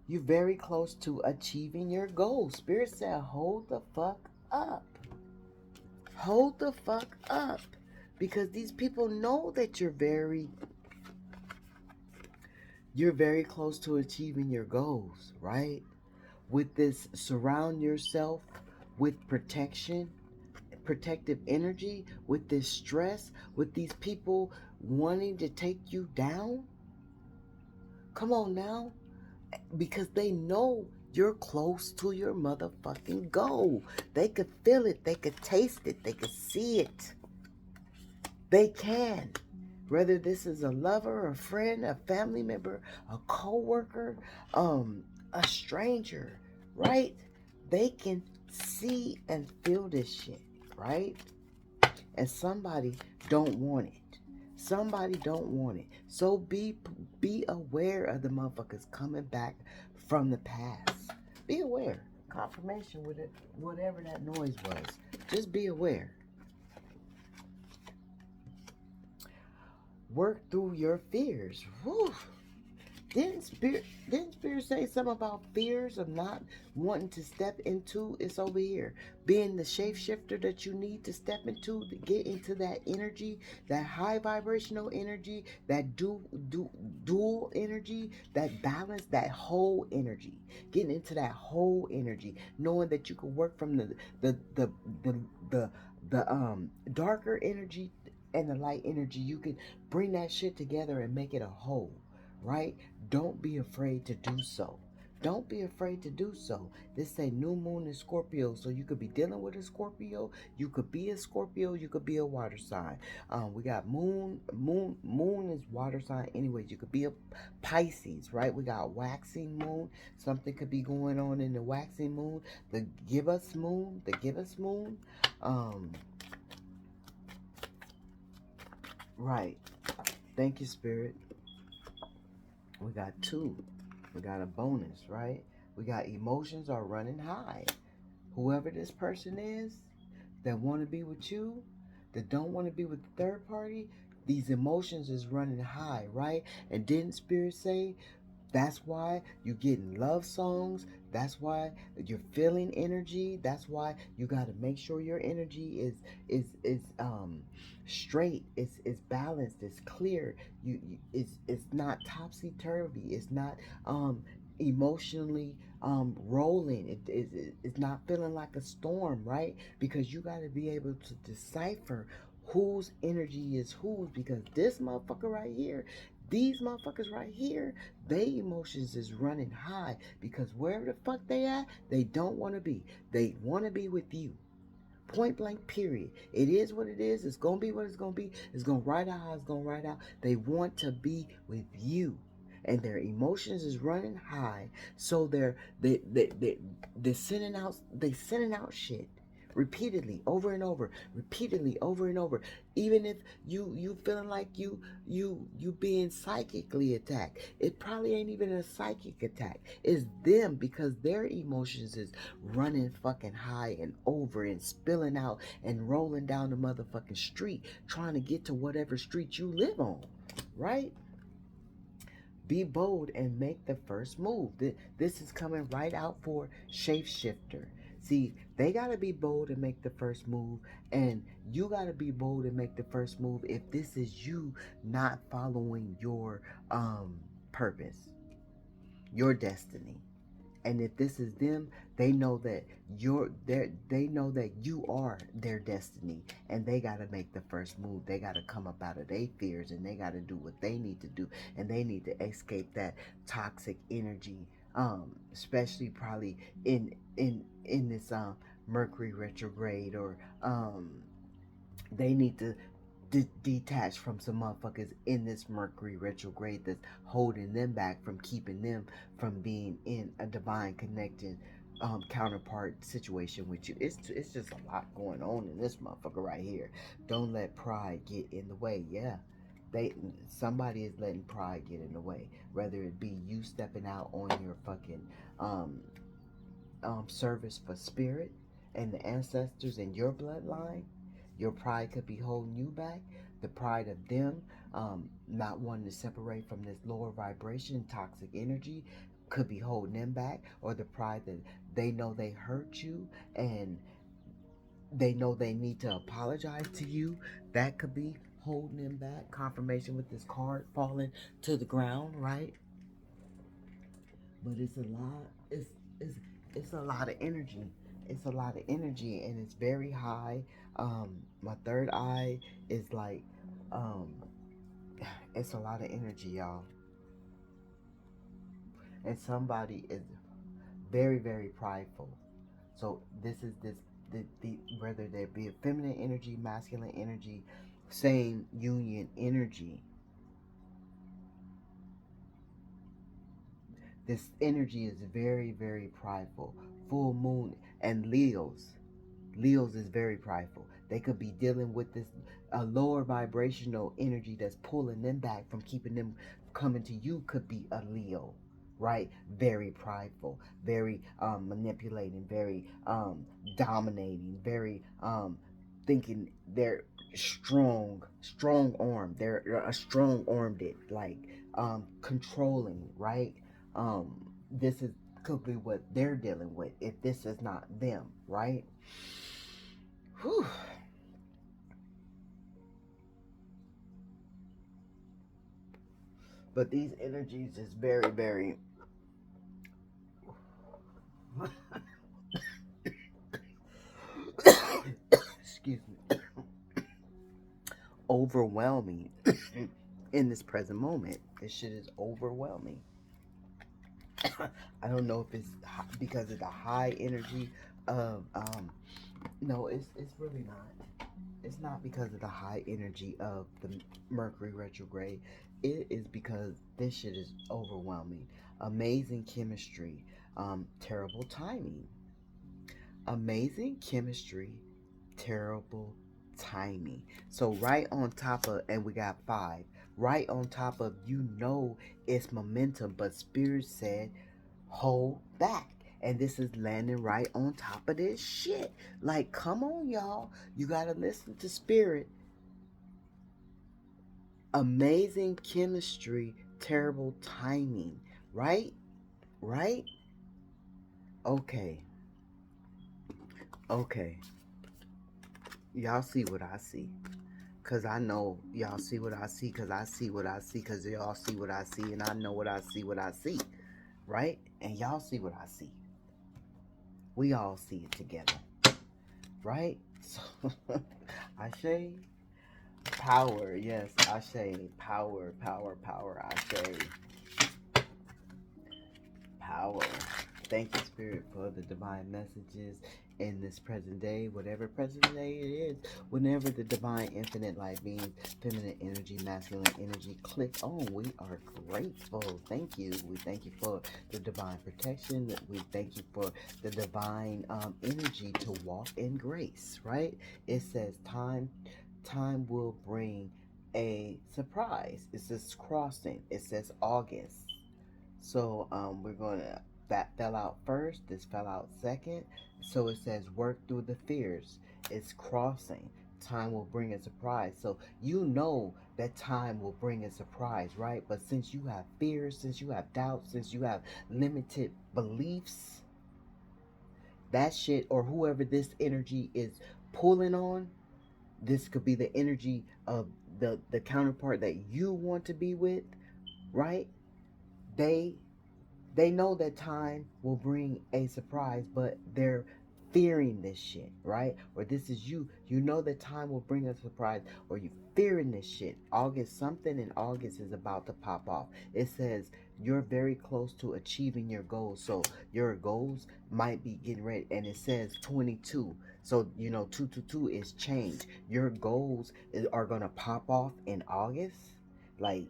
You're very close to achieving your goal. Spirit said, hold the fuck up. Hold the fuck up. Because these people know that you're very close to achieving your goals, right? With this, surround yourself with protection, protective energy, with this stress, with these people wanting to take you down? Come on now. Because they know you're close to your motherfucking goal. They could feel it. They could taste it. They could see it. They can. Whether this is a lover, a friend, a family member, a co-worker, a stranger, right? They can see and feel this shit, right? And somebody don't want it. Somebody don't want it. So be aware of the motherfuckers coming back from the past. Be aware. Confirmation with it, whatever that noise was. Just be aware. Work through your fears. Whew. Didn't Spirit say something about fears of not wanting to step into? It's over here. Being the shapeshifter that you need to step into to get into that energy, that high vibrational energy, that dual energy, that balance, that whole energy. Getting into that whole energy, knowing that you can work from the darker energy and the light energy. You can bring that shit together and make it a whole, right? Don't be afraid to do so. Don't be afraid to do so. This say new moon in Scorpio, so you could be dealing with a Scorpio. You could be a Scorpio. You could be a water sign. We got moon is water sign. Anyways, you could be a Pisces, right? We got waxing moon. Something could be going on in the waxing moon. The give us moon. Right. Thank you, Spirit. We got two. We got a bonus, right? We got emotions are running high. Whoever this person is that want to be with you, that don't want to be with the third party, these emotions is running high, right? And didn't Spirit say that's why you're getting love songs? That's why you're feeling energy. That's why you got to make sure your energy is straight. It's balanced. It's clear. It's not topsy turvy. It's not emotionally rolling. It's not feeling like a storm, right? Because you got to be able to decipher whose energy is whose, because this motherfucker right here, these motherfuckers right here, they emotions is running high, because wherever the fuck they at, they don't want to be. They want to be with you. Point blank, period. It is what it is. It's going to be what it's going to be. It's going to ride out how it's going to ride out. They want to be with you. And their emotions is running high. So they're sending out shit repeatedly, over and over, repeatedly, over and over. Even if you feeling like you being psychically attacked, it probably ain't even a psychic attack. It's them, because their emotions is running fucking high and over and spilling out and rolling down the motherfucking street, trying to get to whatever street you live on, right? Be bold and make the first move. This is coming right out for shapeshifter. See, they got to be bold and make the first move, and you got to be bold and make the first move if this is you not following your purpose, your destiny. And if this is them, they know that they know that you are their destiny, and they got to make the first move. They got to come up out of their fears, and they got to do what they need to do, and they need to escape that toxic energy, especially probably in this Mercury retrograde, or they need to detach from some motherfuckers in this Mercury retrograde that's holding them back from keeping them from being in a divine connecting counterpart situation with you. It's just a lot going on in this motherfucker right here. Don't let pride get in the way. Yeah, somebody is letting pride get in the way, whether it be you stepping out on your fucking um service for spirit and the ancestors in your bloodline. Your pride could be holding you back. The pride of them not wanting to separate from this lower vibration, toxic energy, could be holding them back. Or the pride that they know they hurt you, and they know they need to apologize to you, that could be holding them back. Confirmation with this card falling to the ground, right? But it's a lot. It's a lot of energy it's a lot of energy and it's very high. My third eye is like, um, it's a lot of energy, y'all. And somebody is very, very prideful. So this is the whether there be a feminine energy, masculine energy, same union energy. This energy is very, very prideful. Full moon and Leos. Leos is very prideful. They could be dealing with this a lower vibrational energy that's pulling them back from keeping them coming to you. Could be a Leo, right? Very prideful, very manipulating, very dominating, very thinking they're strong armed. They're a strong armed it, like controlling, right? This is could be what they're dealing with if this is not them, right? Whew. But these energies is very, very excuse me, overwhelming in this present moment. This shit is overwhelming. I don't know if it's because of the high energy of no, it's really not. It's not because of the high energy of the Mercury retrograde. It is because this shit is overwhelming. Amazing chemistry, terrible timing. Amazing chemistry, terrible timing. So right on top of, and we got five. Right on top of, it's momentum, but Spirit said hold back. And this is landing right on top of this shit. Like, come on, y'all. You gotta listen to Spirit. Amazing chemistry, terrible timing. Right? Right? Okay. Okay. Y'all see what I see. Cause I know y'all see what I see. Cause I see what I see. Cause y'all see what I see. And I know what I see. What I see. Right? And y'all see what I see. We all see it together. Right? So, Ashe, power. Yes, Ashe, power, power, power. Ashe, power. Thank you, Spirit, for the divine messages in this present day, whatever present day it is, whenever the divine infinite light beings, feminine energy, masculine energy click on, we are grateful. Thank you. We thank you for the divine protection. We thank you for the divine energy to walk in grace, right? It says time will bring a surprise. It says crossing. It says August. So we're gonna that fell out first. This fell out second. So it says work through the fears. It's crossing. Time will bring a surprise. So you know that time will bring a surprise, right? But since you have fears, since you have doubts, since you have limited beliefs, that shit or whoever this energy is pulling on, this could be the energy of the counterpart that you want to be with, right? They they know that time will bring a surprise, but they're fearing this shit, right? Or this is you. You know that time will bring a surprise, or you fearing this shit. August, something in August is about to pop off. It says you're very close to achieving your goals. So your goals might be getting ready. And it says 22. So, 222 is change. Your goals are going to pop off in August. Like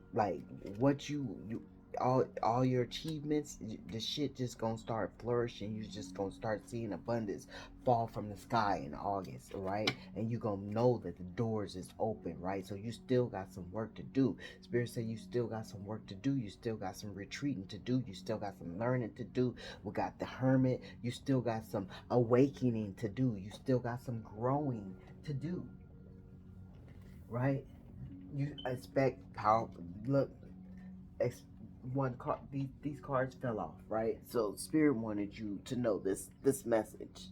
what you all your achievements, the shit just gonna start flourishing. You just gonna start seeing abundance fall from the sky in August, right? And you gonna know that the doors is open, right? So you still got some work to do. Spirit said you still got some work to do. You still got some retreating to do. You still got some learning to do. We got the hermit. You still got some awakening to do. You still got some growing to do, right? You expect power. Look, one card, these cards fell off, right? So Spirit wanted you to know this message.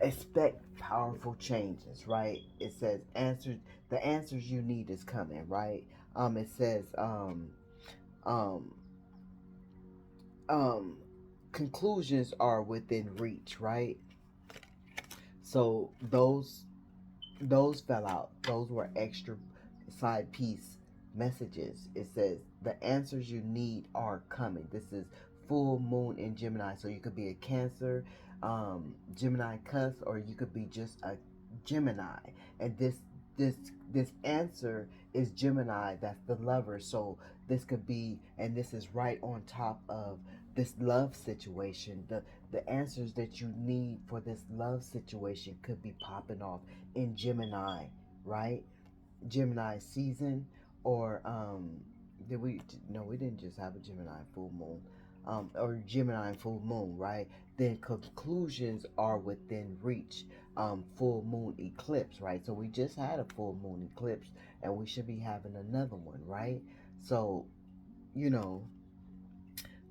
Expect powerful changes, right? It says answers. The answers you need is coming, right? It says um um conclusions are within reach, right? So those fell out. Those were extra side piece messages. It says the answers you need are coming. This is full moon in Gemini, so you could be a Cancer, Gemini cusp, or you could be just a Gemini. And this this answer is Gemini. That's the lover. So this could be, and this is right on top of this love situation. The answers that you need for this love situation could be popping off in Gemini, right? Gemini season, or did we? No, we didn't just have a Gemini full moon, or Gemini full moon, right? Then conclusions are within reach. Full moon eclipse, right? So we just had a full moon eclipse, and we should be having another one, right? So you know,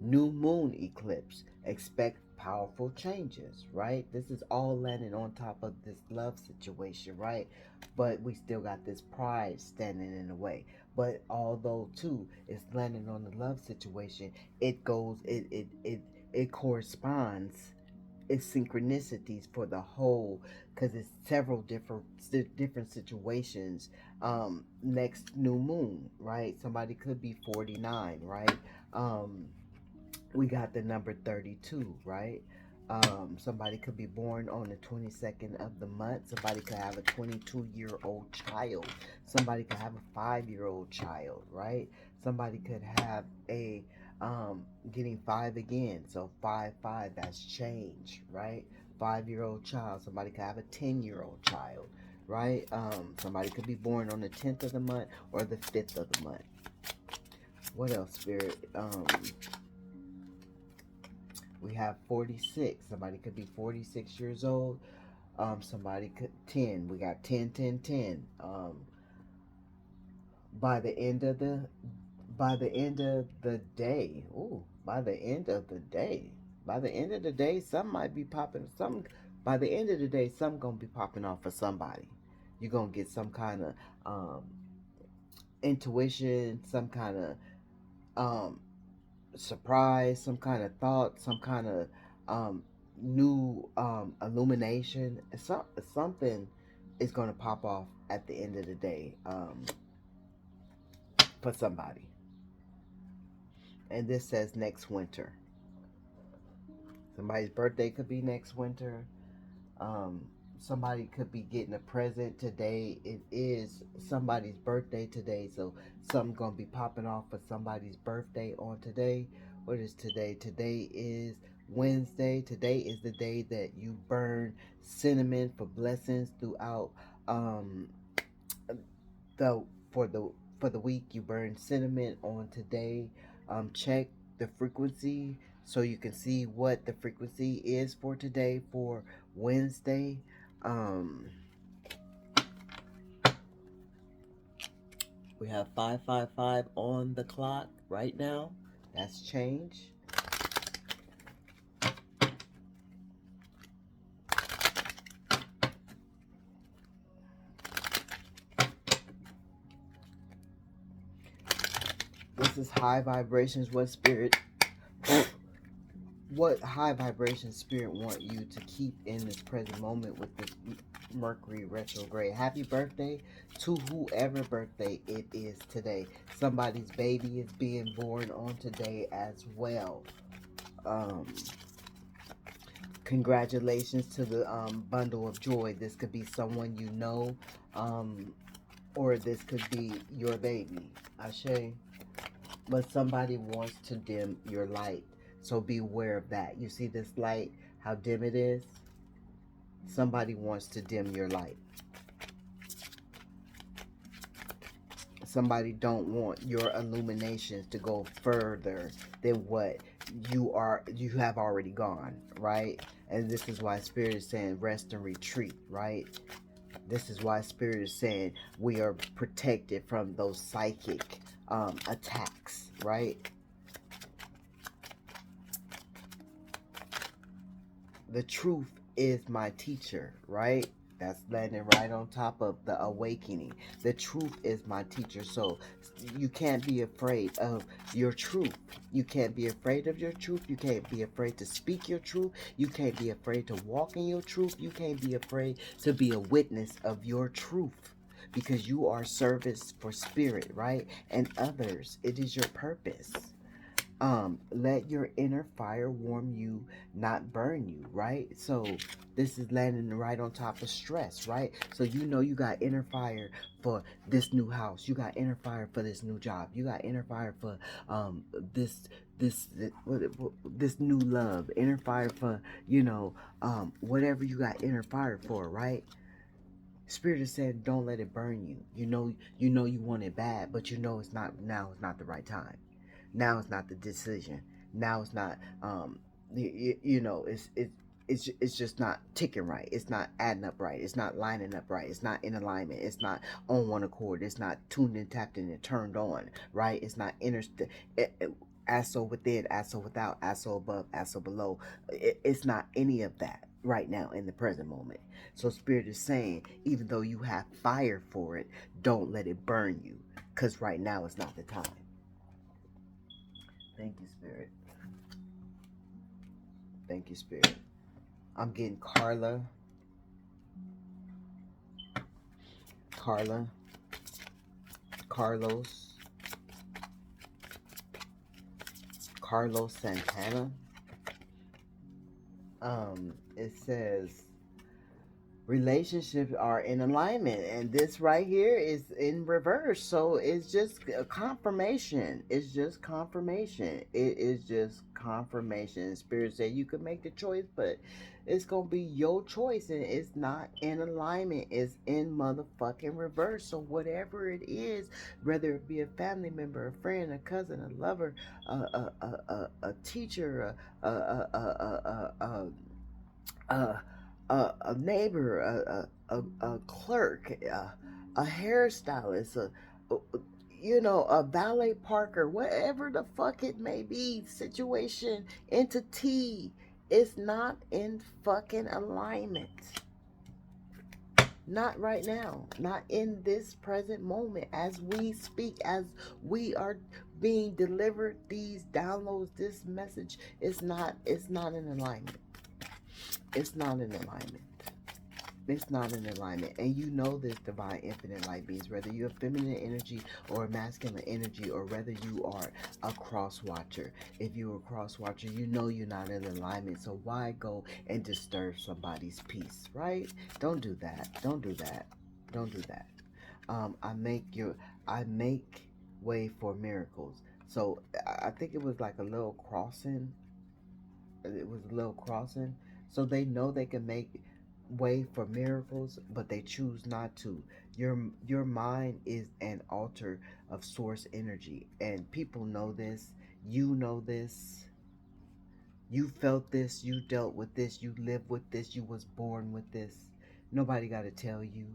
new moon eclipse. Expect powerful changes, right? This is all landing on top of this love situation, right? But we still got this pride standing in the way. But although too it's landing on the love situation, it goes it corresponds, it's synchronicities for the whole, because it's several different situations. Next new moon, right? Somebody could be 49, right? um we got the number 32, right? Somebody could be born on the 22nd of the month. Somebody could have a 22-year-old child. Somebody could have a 5-year-old child, right? Somebody could have a getting five again. So 5 5, that's change, right? 5-year-old child. Somebody could have a 10-year-old child, right? Somebody could be born on the 10th of the month or the 5th of the month. What else, Spirit? We have 46. Somebody could be 46 years old. Somebody could 10. We got 10, 10, 10. By the end of the by the end of the day. Ooh, by the end of the day. By the end of the day, some might be popping. Some by the end of the day, some gonna be popping off for somebody. You're gonna get some kind of intuition, some kind of surprise, some kind of thought, some kind of new illumination. Something is going to pop off at the end of the day for somebody. And this says next winter. Somebody's birthday could be next winter. Um, Somebody could be getting a present today. It is somebody's birthday today, so something gonna be popping off for somebody's birthday on today. What is today? Today is Wednesday. Today is the day that you burn cinnamon for blessings throughout um the for the for the week. You burn cinnamon on today. Check the frequency so you can see what the frequency is for today for Wednesday. um we have 555 on the clock right now. That's change. This is high vibrations. What high vibration spirit want you to keep in this present moment with this Mercury retrograde? Happy birthday to whoever birthday it is today. Somebody's baby is being born on today as well. Congratulations to the bundle of joy. This could be someone you know, or this could be your baby. Ashe. But somebody wants to dim your light. So be aware of that. You see this light, how dim it is? Somebody wants to dim your light. Somebody don't want your illuminations to go further than what you have already gone, right? And this is why Spirit is saying rest and retreat, right? This is why Spirit is saying we are protected from those psychic attacks, right? The truth is my teacher, right? That's landing right on top of the awakening. The truth is my teacher. So you can't be afraid of your truth. You can't be afraid of your truth. You can't be afraid to speak your truth. You can't be afraid to walk in your truth. You can't be afraid to be a witness of your truth, because you are service for spirit, right? And others. It is your purpose. Let your inner fire warm you, not burn you, right? So this is landing right on top of stress, right? So you know you got inner fire for this new house, you got inner fire for this new job, you got inner fire for this this this new love, inner fire for, you know, whatever you got inner fire for, right? Spirit is saying, don't let it burn you. You know you want it bad, but you know it's not now. It's not the right time. Now it's not the decision. Now it's not. You know, it's just not ticking right. It's not adding up right. It's not lining up right. It's not in alignment. It's not on one accord. It's not tuned and tapped in and turned on. Right. It's not as so within, as so without, as so above, as so below. It's not any of that right now in the present moment. So Spirit is saying, even though you have fire for it, don't let it burn you, because right now is not the time. Thank you, Spirit. Thank you, Spirit. I'm getting Carla, Carlos, Carlos Santana. It says relationships are in alignment, and this right here is in reverse. So it's just a confirmation. It's just confirmation. It is just confirmation. Spirit said you can make the choice, but it's gonna be your choice, and it's not in alignment. It's in motherfucking reverse. So whatever it is, whether it be a family member, a friend, a cousin, a lover, a teacher, a neighbor, a clerk, a hairstylist, you know, a valet parker, whatever the fuck it may be, situation, entity, it's not in fucking alignment. Not right now. Not in this present moment. As we speak, as we are being delivered these downloads, this message, it's not in alignment. It's not in alignment. It's not in alignment. And you know this, divine infinite light beings, whether you're a feminine energy or a masculine energy, or whether you are a cross watcher. If you're a cross watcher, you know you're not in alignment. So why go and disturb somebody's peace, right? Don't do that. Don't do that. Don't do that. I make way for miracles. So I think it was like a little crossing. It was a little crossing. So they know they can make way for miracles, but they choose not to. Your mind is an altar of source energy, and people know this. You know this. You felt this. You dealt with this. You lived with this. You was born with this. Nobody got to tell you,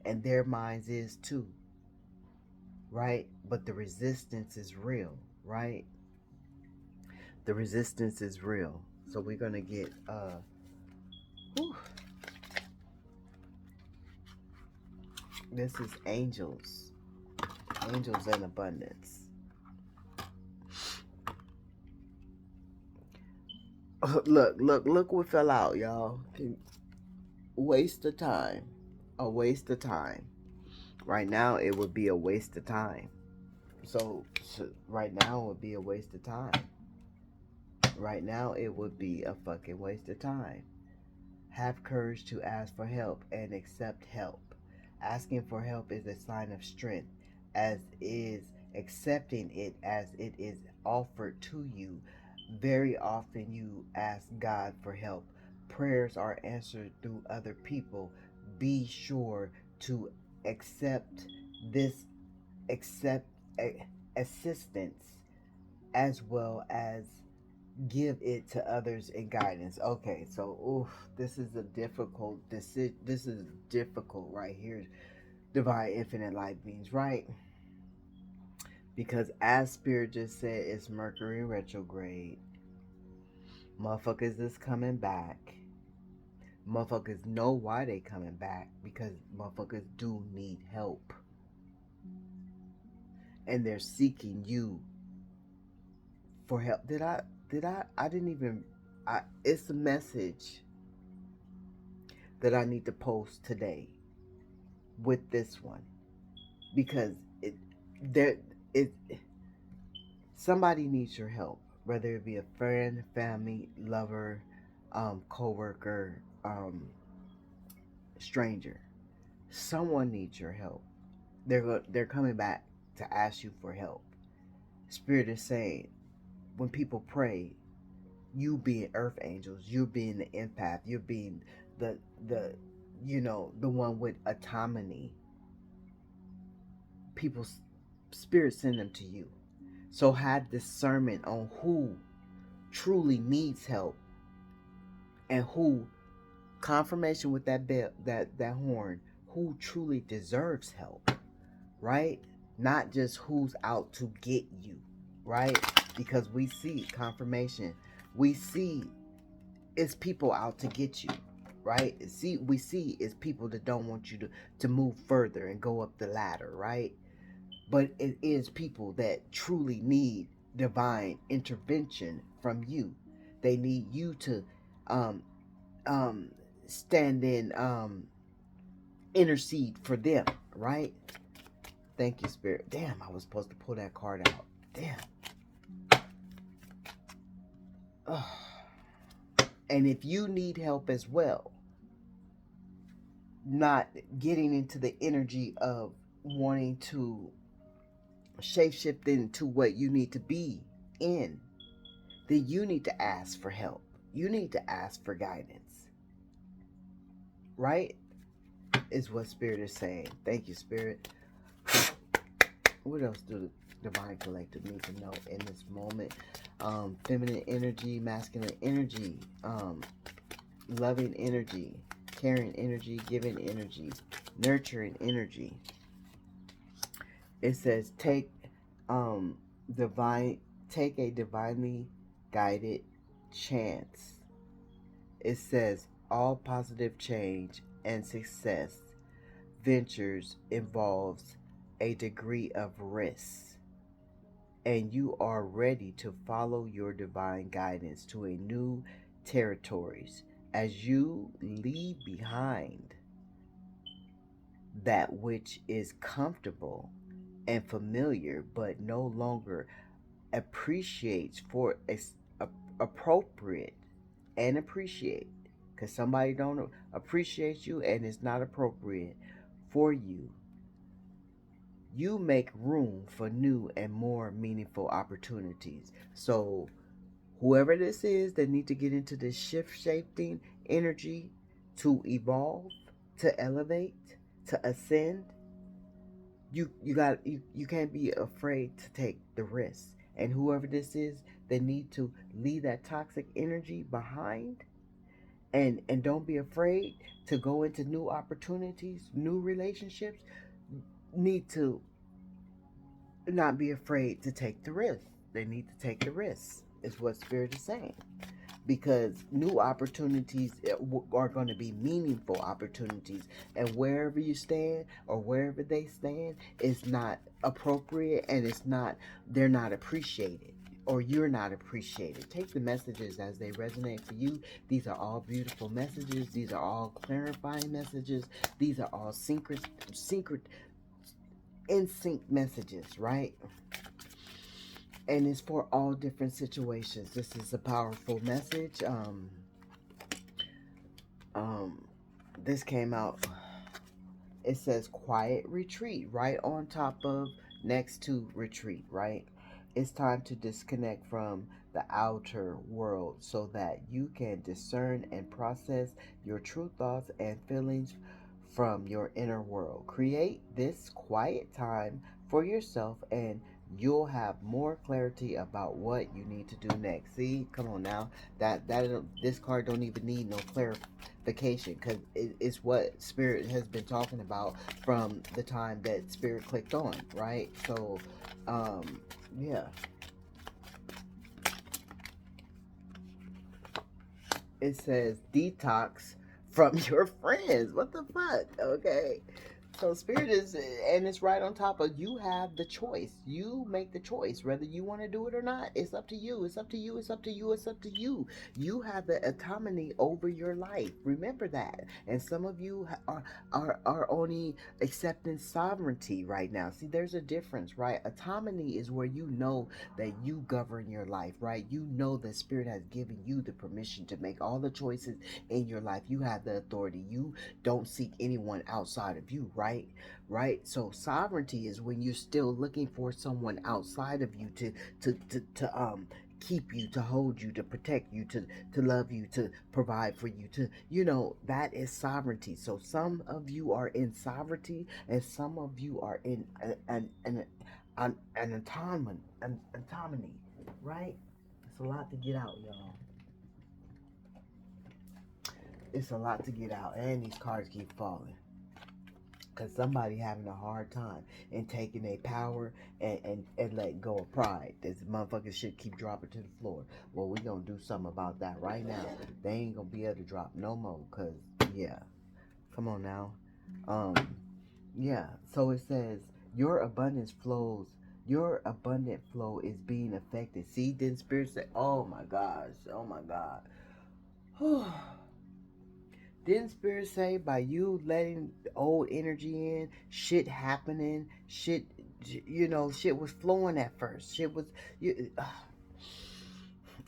and their minds is too, right? But the resistance is real, right? The resistance is real. So we're gonna get whew, this is angels. Angels in abundance. Look what fell out, y'all. Waste of time. A waste of time. Right now, it would be a waste of time. So right now, it would be a waste of time. Right now, it would be a fucking waste of time. Have courage to ask for help and accept help. Asking for help is a sign of strength, as is accepting it as it is offered to you. Very often you ask God for help. Prayers are answered through other people. Be sure to accept this accept assistance, as well as give it to others in guidance. Okay, so this is a difficult this is difficult right here, divine infinite light beings, right? Because as Spirit just said, it's Mercury retrograde. Motherfuckers is coming back. Motherfuckers know why they coming back, because motherfuckers do need help. and they're seeking you for help. I didn't even, it's a message that I need to post today with this one, because there, it, somebody needs your help, whether it be a friend, family, lover, co-worker, stranger. Someone needs your help. They're coming back to ask you for help. Spirit is saying, when people pray, you being earth angels, you being the empath, you're being the the one with autonomy. People's spirit send them to you. So have discernment on who truly needs help, and who, confirmation with that bell, that horn, who truly deserves help, right? Not just who's out to get you, right? Because we see confirmation, we see it's people out to get you, right? We see it's people that don't want you to move further and go up the ladder, right? But it is people that truly need divine intervention from you. They need you to um um stand in, intercede for them, right? Thank you, Spirit. Damn, I was supposed to pull that card out. Damn. Ugh. And if you need help as well, not getting into the energy of wanting to shapeshift into what you need to be in, then you need to ask for help. You need to ask for guidance, right? Is what Spirit is saying. Thank you, Spirit. What else do the Divine Collective need to know in this moment? Feminine energy, masculine energy, loving energy, caring energy, giving energy, nurturing energy. It says take a divinely guided chance. It says all positive change and success ventures involves a degree of risk, and you are ready to follow your divine guidance to a new territories as you leave behind that which is comfortable and familiar but no longer appreciates for appropriate and appreciate, because somebody don't appreciate you and it's not appropriate for you. You make room for new and more meaningful opportunities. So whoever this is that need to get into this shift shaping energy to evolve, to elevate, to ascend, you can't be afraid to take the risk. And whoever this is, they need to leave that toxic energy behind, and don't be afraid to go into new opportunities, new relationships. Need to not be afraid to take the risk. They need to take the risk, is what Spirit is saying. Because new opportunities are going to be meaningful opportunities. And wherever you stand or wherever they stand is not appropriate, and they're not appreciated, or you're not appreciated. Take the messages as they resonate for you. These are all beautiful messages. These are all clarifying messages. These are all secret in sync messages, right? And it's for all different situations. This is a powerful message. This came out, it says quiet retreat right on top of next to retreat, right? It's time to disconnect from the outer world so that you can discern and process your true thoughts and feelings from your inner world. Create this quiet time for yourself, and you'll have more clarity about what you need to do next. See, come on now. This card don't even need no clarification, because it's what Spirit has been talking about from the time that Spirit clicked on, right? So, yeah. It says detox from your friends. What the fuck? Okay. So spirit is, and it's right on top of you. Have the choice. You make the choice whether you want to do it or not. It's up to you. It's up to you. It's up to you. It's up to you. You have the autonomy over your life. Remember that. And some of you are only accepting sovereignty right now. See, there's a difference, right? Autonomy is where you know that you govern your life, right? You know that spirit has given you the permission to make all the choices in your life. You have the authority. You don't seek anyone outside of you, right? Right. So sovereignty is when you're still looking for someone outside of you to keep you, to hold you, to protect you, to love you, to provide for you, to, that is sovereignty. So some of you are in sovereignty and some of you are in an autonomy, right? It's a lot to get out, y'all. It's a lot to get out, and these cards keep falling. Because somebody having a hard time in taking their power and letting go of pride. This motherfucking shit keep dropping to the floor. Well, we gonna do something about that right now. They ain't gonna be able to drop no more. Because, yeah. Come on now. Yeah. So it says, your abundance flows. Your abundant flow is being affected. See, then Spirit said, oh my gosh. Oh my God. Didn't Spirit say by you letting old energy in, shit happening, shit, shit was flowing at first. Shit was,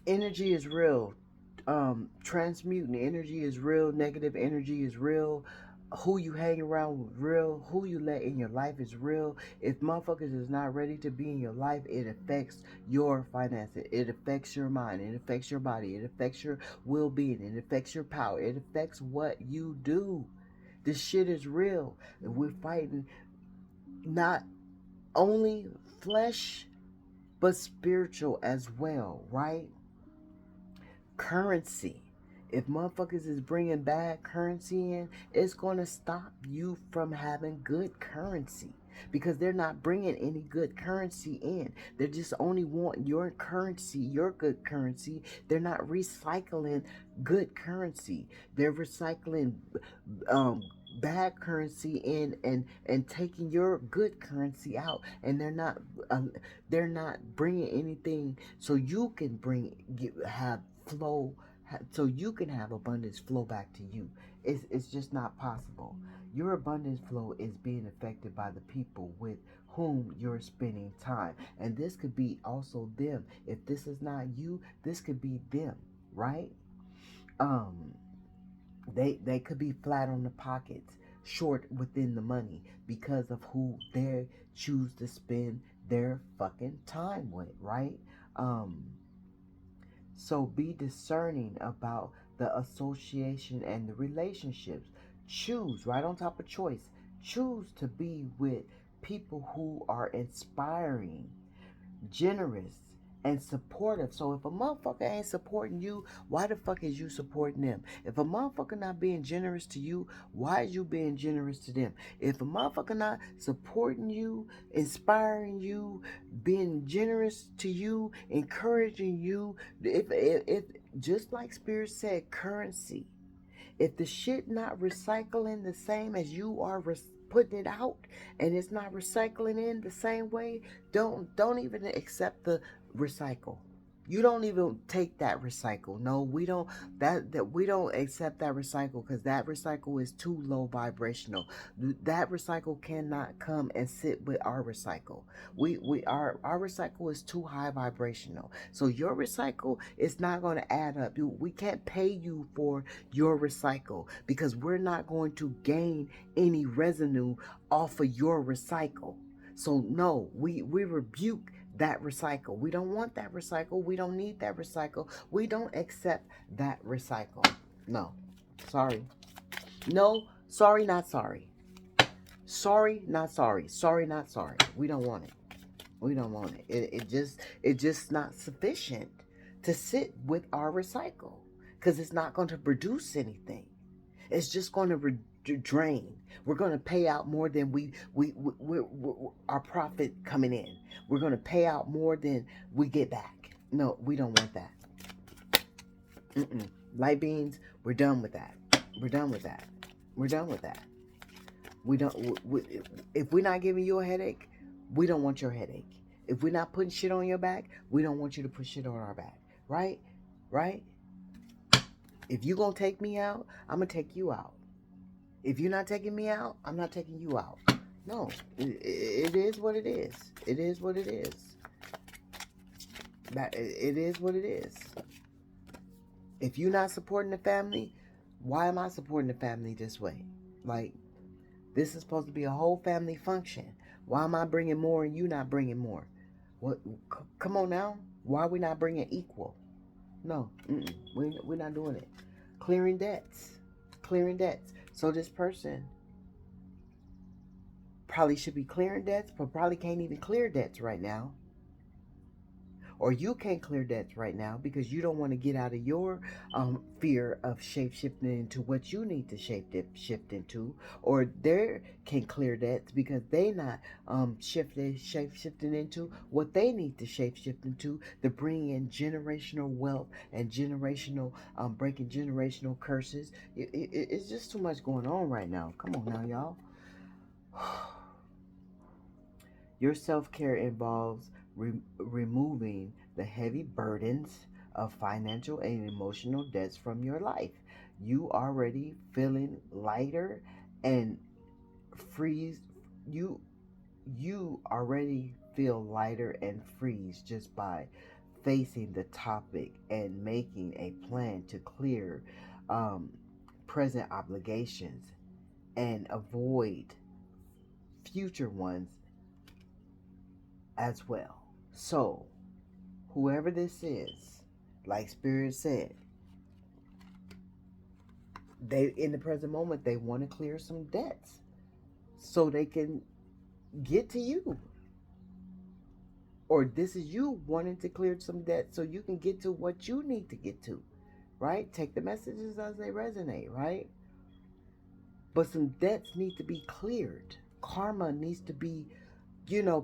energy is real. Transmuting energy is real. Negative energy is real. Who you hang around with real. Who you let in your life is real. If motherfuckers is not ready to be in your life, it affects your finances. It affects your mind. It affects your body. It affects your well-being. It affects your power. It affects what you do. This shit is real. And we're fighting not only flesh, but spiritual as well, right? Currency. If motherfuckers is bringing bad currency in, it's going to stop you from having good currency, because they're not bringing any good currency in. They just only want your currency, your good currency. They're not recycling good currency. They're recycling um, bad currency in and taking your good currency out, and they're not bringing anything so you can have flow, so you can have abundance flow back to you. It's just not possible. Your abundance flow is being affected by the people with whom you're spending time, and this could be also them. If this is not you, this could be them, right? um they could be flat on the pockets, short within the money, because of who they choose to spend their fucking time with, right? um so be discerning about the association and the relationships. Choose, right on top of choice, choose to be with people who are inspiring, generous, and supportive. So if a motherfucker ain't supporting you, why the fuck is you supporting them? If a motherfucker not being generous to you, why is you being generous to them? If a motherfucker not supporting you, inspiring you, being generous to you, encouraging you, if just like Spirit said, currency. If the shit not recycling the same as you are putting it out, and it's not recycling in the same way, don't even accept the recycle. You don't even take that recycle. No, we don't. That we don't accept that recycle, because that recycle is too low vibrational. That recycle cannot come and sit with our recycle. Our recycle is too high vibrational. So your recycle is not going to add up. We can't pay you for your recycle, because we're not going to gain any residue off of your recycle. So no, we rebuke that recycle. We don't want that recycle. We don't need that recycle. We don't accept that recycle. No. Sorry. No, sorry, not sorry. Sorry, not sorry. Sorry, not sorry. We don't want it. We don't want it. It just not sufficient to sit with our recycle, because it's not going to produce anything. It's just going to drain. We're going to pay out more than we our profit coming in. We're going to pay out more than we get back. No, we don't want that. Light beings, we're done with that. We're done with that. We're done with that. We don't. If we're not giving you a headache, we don't want your headache. If we're not putting shit on your back, we don't want you to put shit on our back. Right? Right? If you gonna take me out, I'm gonna take you out. If you're not taking me out, I'm not taking you out. No, it is what it is. It is what it is. It is what it is. If you're not supporting the family, why am I supporting the family this way? Like, this is supposed to be a whole family function. Why am I bringing more and you not bringing more? What? Come on now. Why are we not bringing equal? No, we're not doing it. Clearing debts. Clearing debts. So this person probably should be clearing debts, but probably can't even clear debts right now. Or you can't clear debts right now because you don't want to get out of your fear of shape shifting into what you need to shift into, or they can clear debts because they not shape shifting into what they need to shape shift into to bring in generational wealth and generational breaking generational curses. It's just too much going on right now. Come on now, y'all. Your self-care involves removing the heavy burdens of financial and emotional debts from your life. You already feeling lighter and freeze you you already feel lighter and freeze just by facing the topic and making a plan to clear um, present obligations and avoid future ones as well. So, whoever this is, like Spirit said, they in the present moment they want to clear some debts so they can get to you. Or this is you wanting to clear some debt so you can get to what you need to get to. Right? Take the messages as they resonate, right? But some debts need to be cleared. Karma needs to be,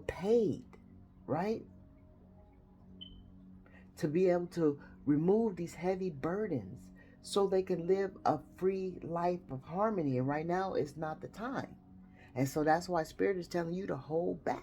paid, right? To be able to remove these heavy burdens so they can live a free life of harmony. And right now, it's not the time. And so that's why Spirit is telling you to hold back.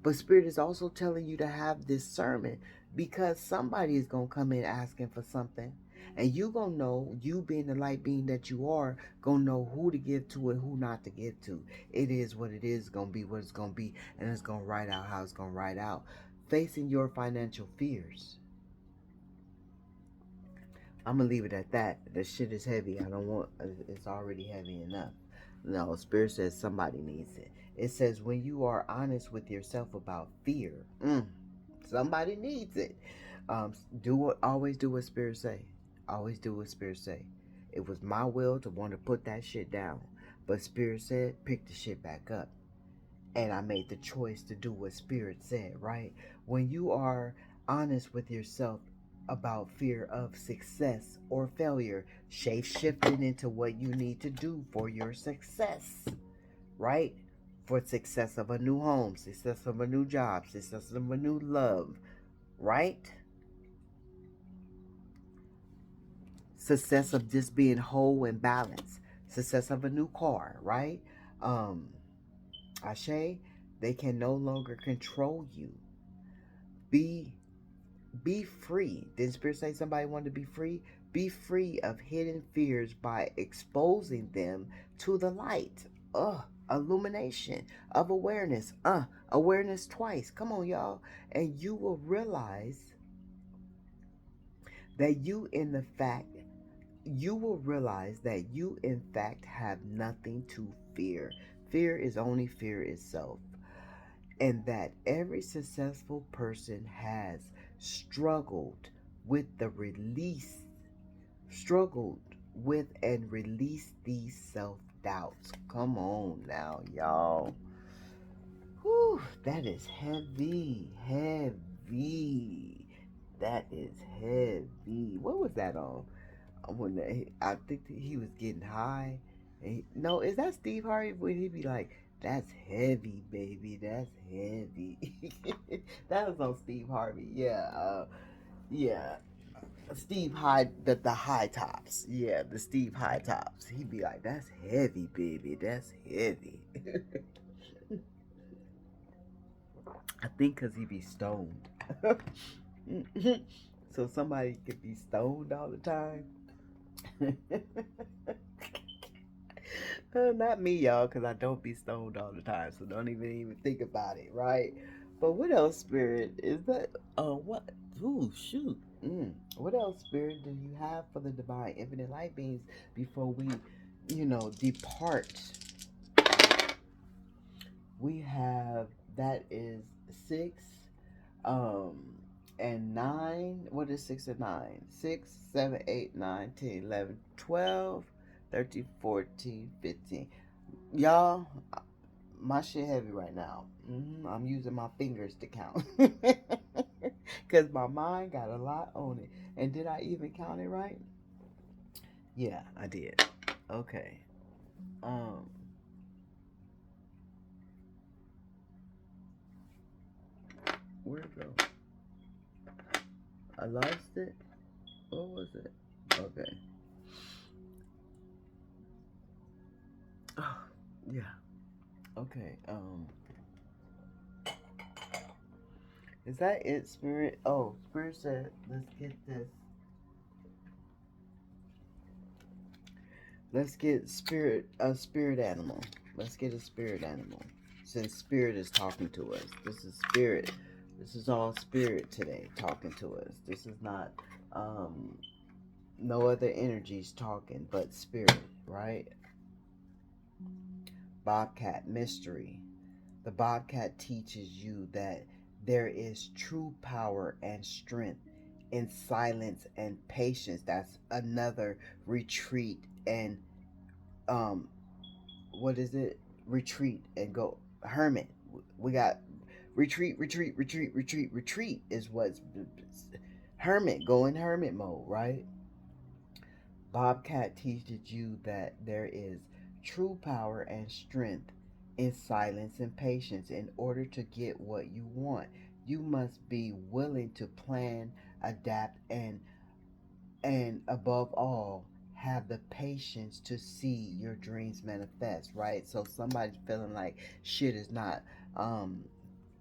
But Spirit is also telling you to have discernment because somebody is going to come in asking for something. And you going to know, you being the light being that you are, going to know who to give to and who not to give to. It is what it is, going to be what it's going to be, and it's going to write out how it's going to write out. Facing your financial fears. I'm going to leave it at that. The shit is heavy. I don't want, it's already heavy enough. No, Spirit says somebody needs it. It says when you are honest with yourself about fear, somebody needs it. Always do what Spirit say. Always do what Spirit say. It was my will to want to put that shit down, but Spirit said pick the shit back up, and I made the choice to do what Spirit said. Right? When you are honest with yourself about fear of success or failure, shape shifting into what you need to do for your success, right? For success of a new home, success of a new job, success of a new love, right? Success of just being whole and balanced, success of a new car, right? Ashe, they can no longer control you. Be free. Didn't Spirit say somebody wanted to be free? Be free of hidden fears by exposing them to the light. Illumination of awareness. Awareness twice. Come on, y'all. And you will realize that you in fact have nothing to fear. Fear is only fear itself. And that every successful person has struggled with struggled with and released these self-doubts. Come on now, y'all. Whew, that is heavy. That is heavy. What was that on? I think he was getting high. No, is that Steve Harvey when he be like, "That's heavy, baby. That's heavy." That was on Steve Harvey. Yeah, yeah. Steve High, the high tops. Yeah, the Steve High tops. He'd be like, "That's heavy, baby. That's heavy." I think because he be stoned. So somebody could be stoned all the time. Not me, y'all, because I don't be stoned all the time. So don't even think about it, right? But what else, Spirit? Is that what? Ooh, shoot. What else, Spirit, do you have for the divine infinite light beings before we, depart? We have that is 6, um, and 9. What is 6 and 9? 6, 7, 8, 9, 10, 11, 12, 13, 14, 15. Y'all, my shit heavy right now. I'm using my fingers to count. Because my mind got a lot on it. And did I even count it right? Yeah, I did. Okay. Um, where'd it go? I lost it. What was it? Okay. Oh, yeah. Okay. Is that it, Spirit? Oh, Spirit said, let's get this. Let's get a spirit animal. Let's get a spirit animal. Since Spirit is talking to us. This is Spirit. This is all Spirit today talking to us. This is not no other energies talking but Spirit, right? Bobcat mystery. The Bobcat teaches you that there is true power and strength in silence and patience. That's another retreat and um what is it? Retreat and go hermit. We got retreat, retreat, retreat, retreat, retreat is what's hermit. Go in hermit mode, right? Bobcat teaches you that there is true power and strength in silence and patience. In order to get what you want, you must be willing to plan, adapt, and above all, have the patience to see your dreams manifest, right? So somebody's feeling like shit is not um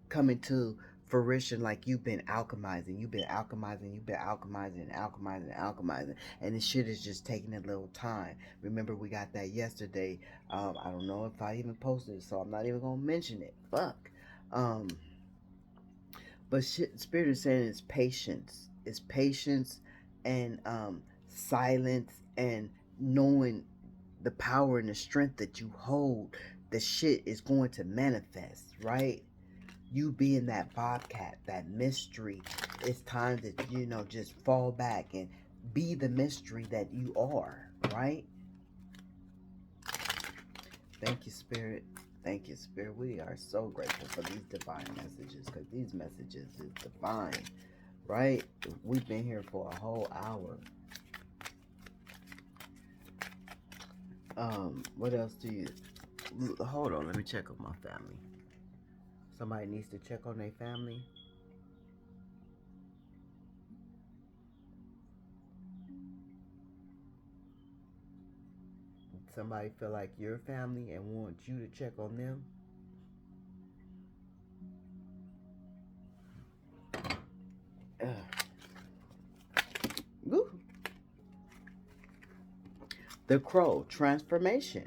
coming to fruition, like you've been alchemizing, you've been alchemizing, alchemizing, alchemizing, and this shit is just taking a little time. Remember, we got that yesterday. I don't know if I even posted it, so I'm not even gonna mention it. Fuck. Um, but shit, Spirit is saying it's patience. It's patience and silence and knowing the power and the strength that you hold. The shit is going to manifest, right? You being that bobcat, that mystery, it's time to, just fall back and be the mystery that you are, right? Thank you, Spirit. Thank you, Spirit. We are so grateful for these divine messages because these messages is divine, right? We've been here for a whole hour. What else do you... Hold on, let me check on my family. Somebody needs to check on their family. Somebody feel like your family and want you to check on them. Woo. The crow, transformation.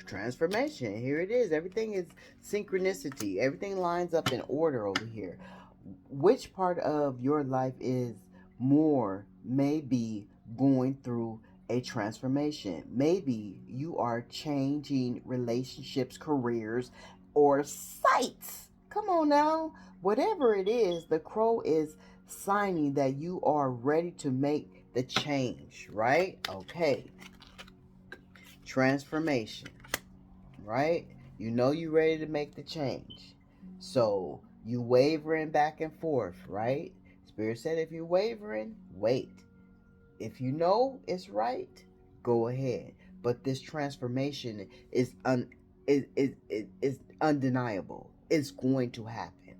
Transformation. Here it is. Everything is synchronicity. Everything lines up in order over here. Which part of your life is more maybe going through a transformation? Maybe you are changing relationships, careers, or sites. Come on now. Whatever it is, the crow is signing that you are ready to make the change, right? Okay. Transformation, right? You know you're ready to make the change. So you wavering back and forth, right? Spirit said if you're wavering, wait. If you know it's right, go ahead. But this transformation is undeniable. It's going to happen.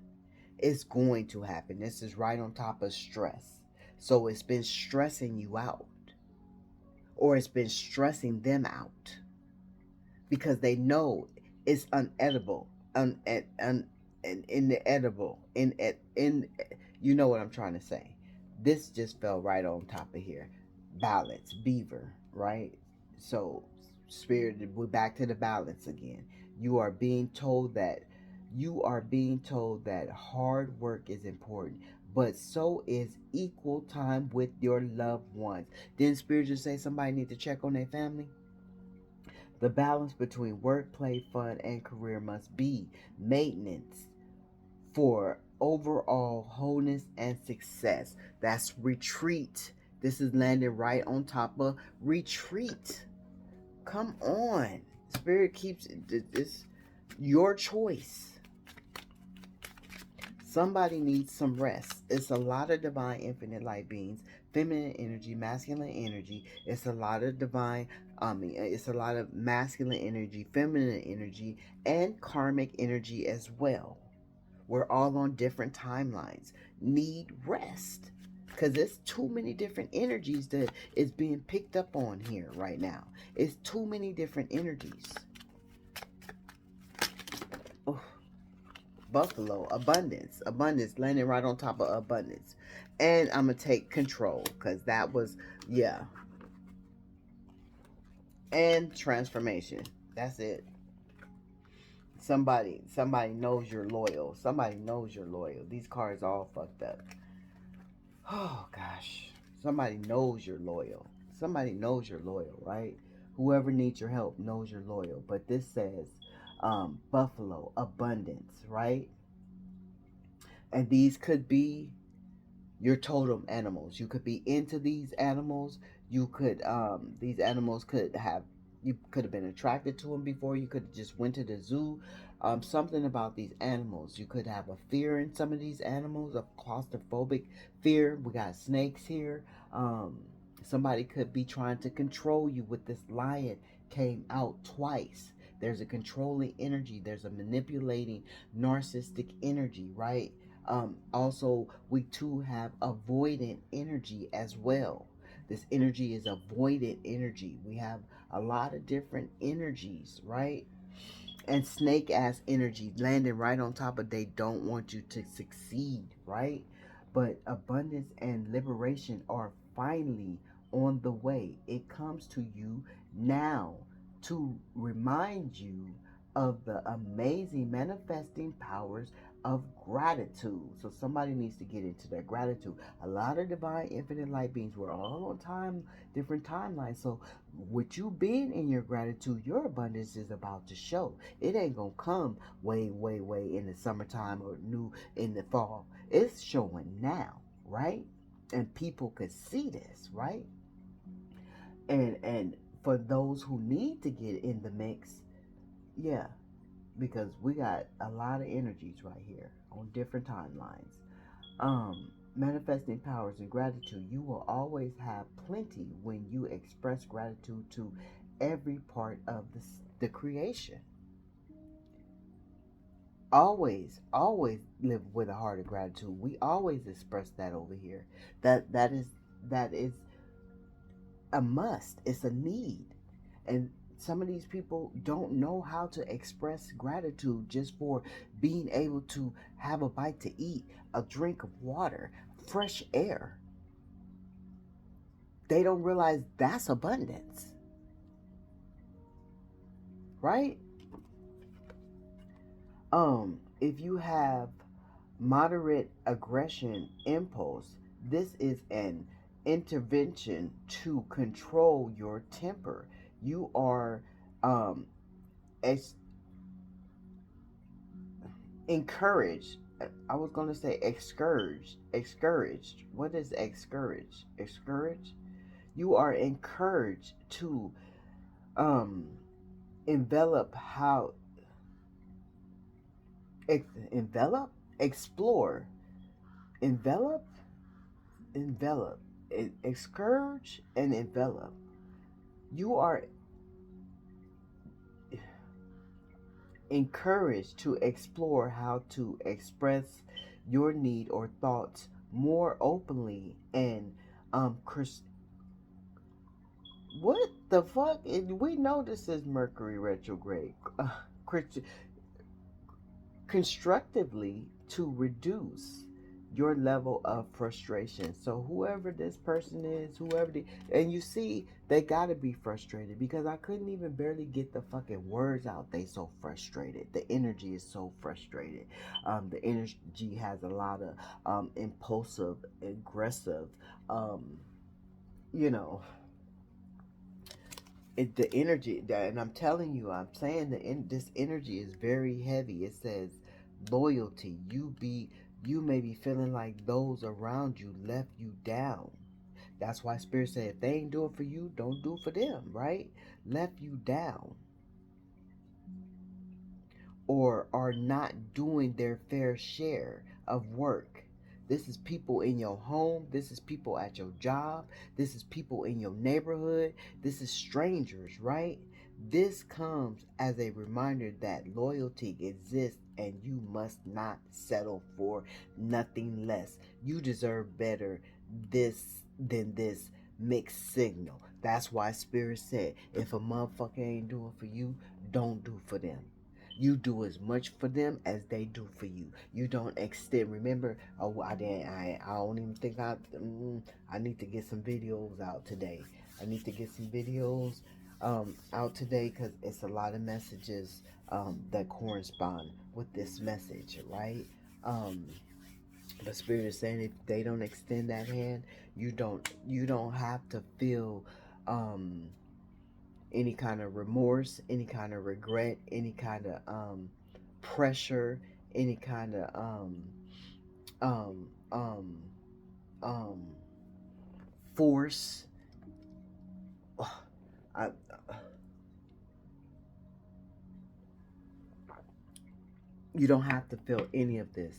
It's going to happen. This is right on top of stress. So it's been stressing you out, or it's been stressing them out because they know it's unedible, inedible, in you know what I'm trying to say. This just fell right on top of here. Balance, beaver, right? So spirit, we're back to the balance again. You are being told that hard work is important, but so is equal time with your loved ones. Didn't spirit just say somebody need to check on their family? The balance between work, play, fun, and career must be maintenance for overall wholeness and success. That's retreat. This is landing right on top of retreat. Come on. Spirit keeps this your choice. Somebody needs some rest. It's a lot of divine infinite light beings, feminine energy, masculine energy. It's a lot of it's a lot of masculine energy, feminine energy, and karmic energy as well. We're all on different timelines. Need rest. Because there's too many different energies that is being picked up on here right now. It's too many different energies. Oh, Buffalo, abundance, landing right on top of abundance. And I'm going to take control because that was, yeah. And transformation. That's it. Somebody knows you're loyal. Somebody knows you're loyal. These cards all fucked up. Oh gosh. Somebody knows you're loyal. Somebody knows you're loyal, right? Whoever needs your help knows you're loyal. But this says buffalo, abundance, right? And these could be your totem animals. You could be into these animals. You could these animals could have, you could have been attracted to them before. You could have just went to the zoo. Something about these animals. You could have a fear in some of these animals, a claustrophobic fear. We got snakes here. Somebody could be trying to control you with this lion came out twice. There's a controlling energy. There's a manipulating narcissistic energy, right? Also, we too have avoidant energy as well. This energy is avoidant energy. We have a lot of different energies, right? And snake ass energy landing right on top of they don't want you to succeed, right? But abundance and liberation are finally on the way. It comes to you now to remind you of the amazing manifesting powers of gratitude. So somebody needs to get into that gratitude. A lot of divine infinite light beings, we're all on time, different timelines. So with you being in your gratitude, your abundance is about to show. It ain't gonna come way, way, way in the summertime or new in the fall. It's showing now, right? And people could see this, right? And for those who need to get in the mix, yeah, because we got a lot of energies right here on different timelines. Manifesting powers and gratitude. You will always have plenty when you express gratitude to every part of the creation. Always live with a heart of gratitude. We always express that over here. That is a must. It's a need. And some of these people don't know how to express gratitude just for being able to have a bite to eat, a drink of water, fresh air. They don't realize that's abundance, right? If you have moderate aggression impulse, this is an intervention to control your temper. You are um, ex- encouraged. I was going to say excurged. Excurged. What is excurged? Excurged? You are encouraged to um, envelop how envelop, explore, envelop, envelop, excurge, and envelop. You are encouraged to explore how to express your need or thoughts more openly and Chris, what the fuck? We know this is Mercury retrograde. Chris, constructively to reduce your level of frustration. So whoever this person is, and you see, they gotta be frustrated because I couldn't even barely get the fucking words out. They so frustrated. The energy is so frustrated. The energy has a lot of impulsive, aggressive, um, you know, the energy that, and I'm telling you, I'm saying this energy is very heavy. It says loyalty. You may be feeling like those around you left you down. That's why Spirit said, if they ain't do it for you, don't do it for them, right? Left you down, or are not doing their fair share of work. This is people in your home. This is people at your job. This is people in your neighborhood. This is strangers, right? This comes as a reminder that loyalty exists and you must not settle for nothing less. You deserve better this than this mixed signal. That's why Spirit said, if a motherfucker ain't doing for you, don't do for them. You do as much for them as they do for you. You don't extend. Remember, oh, I didn't. I don't even think I need to get some videos out today. I need to get some videos out today because it's a lot of messages that correspond with this message, right? Um, the Spirit is saying if they don't extend that hand, you don't have to feel um any kind of remorse, any kind of regret, any kind of pressure, any kind of um, um, um, force. I, you don't have to feel any of this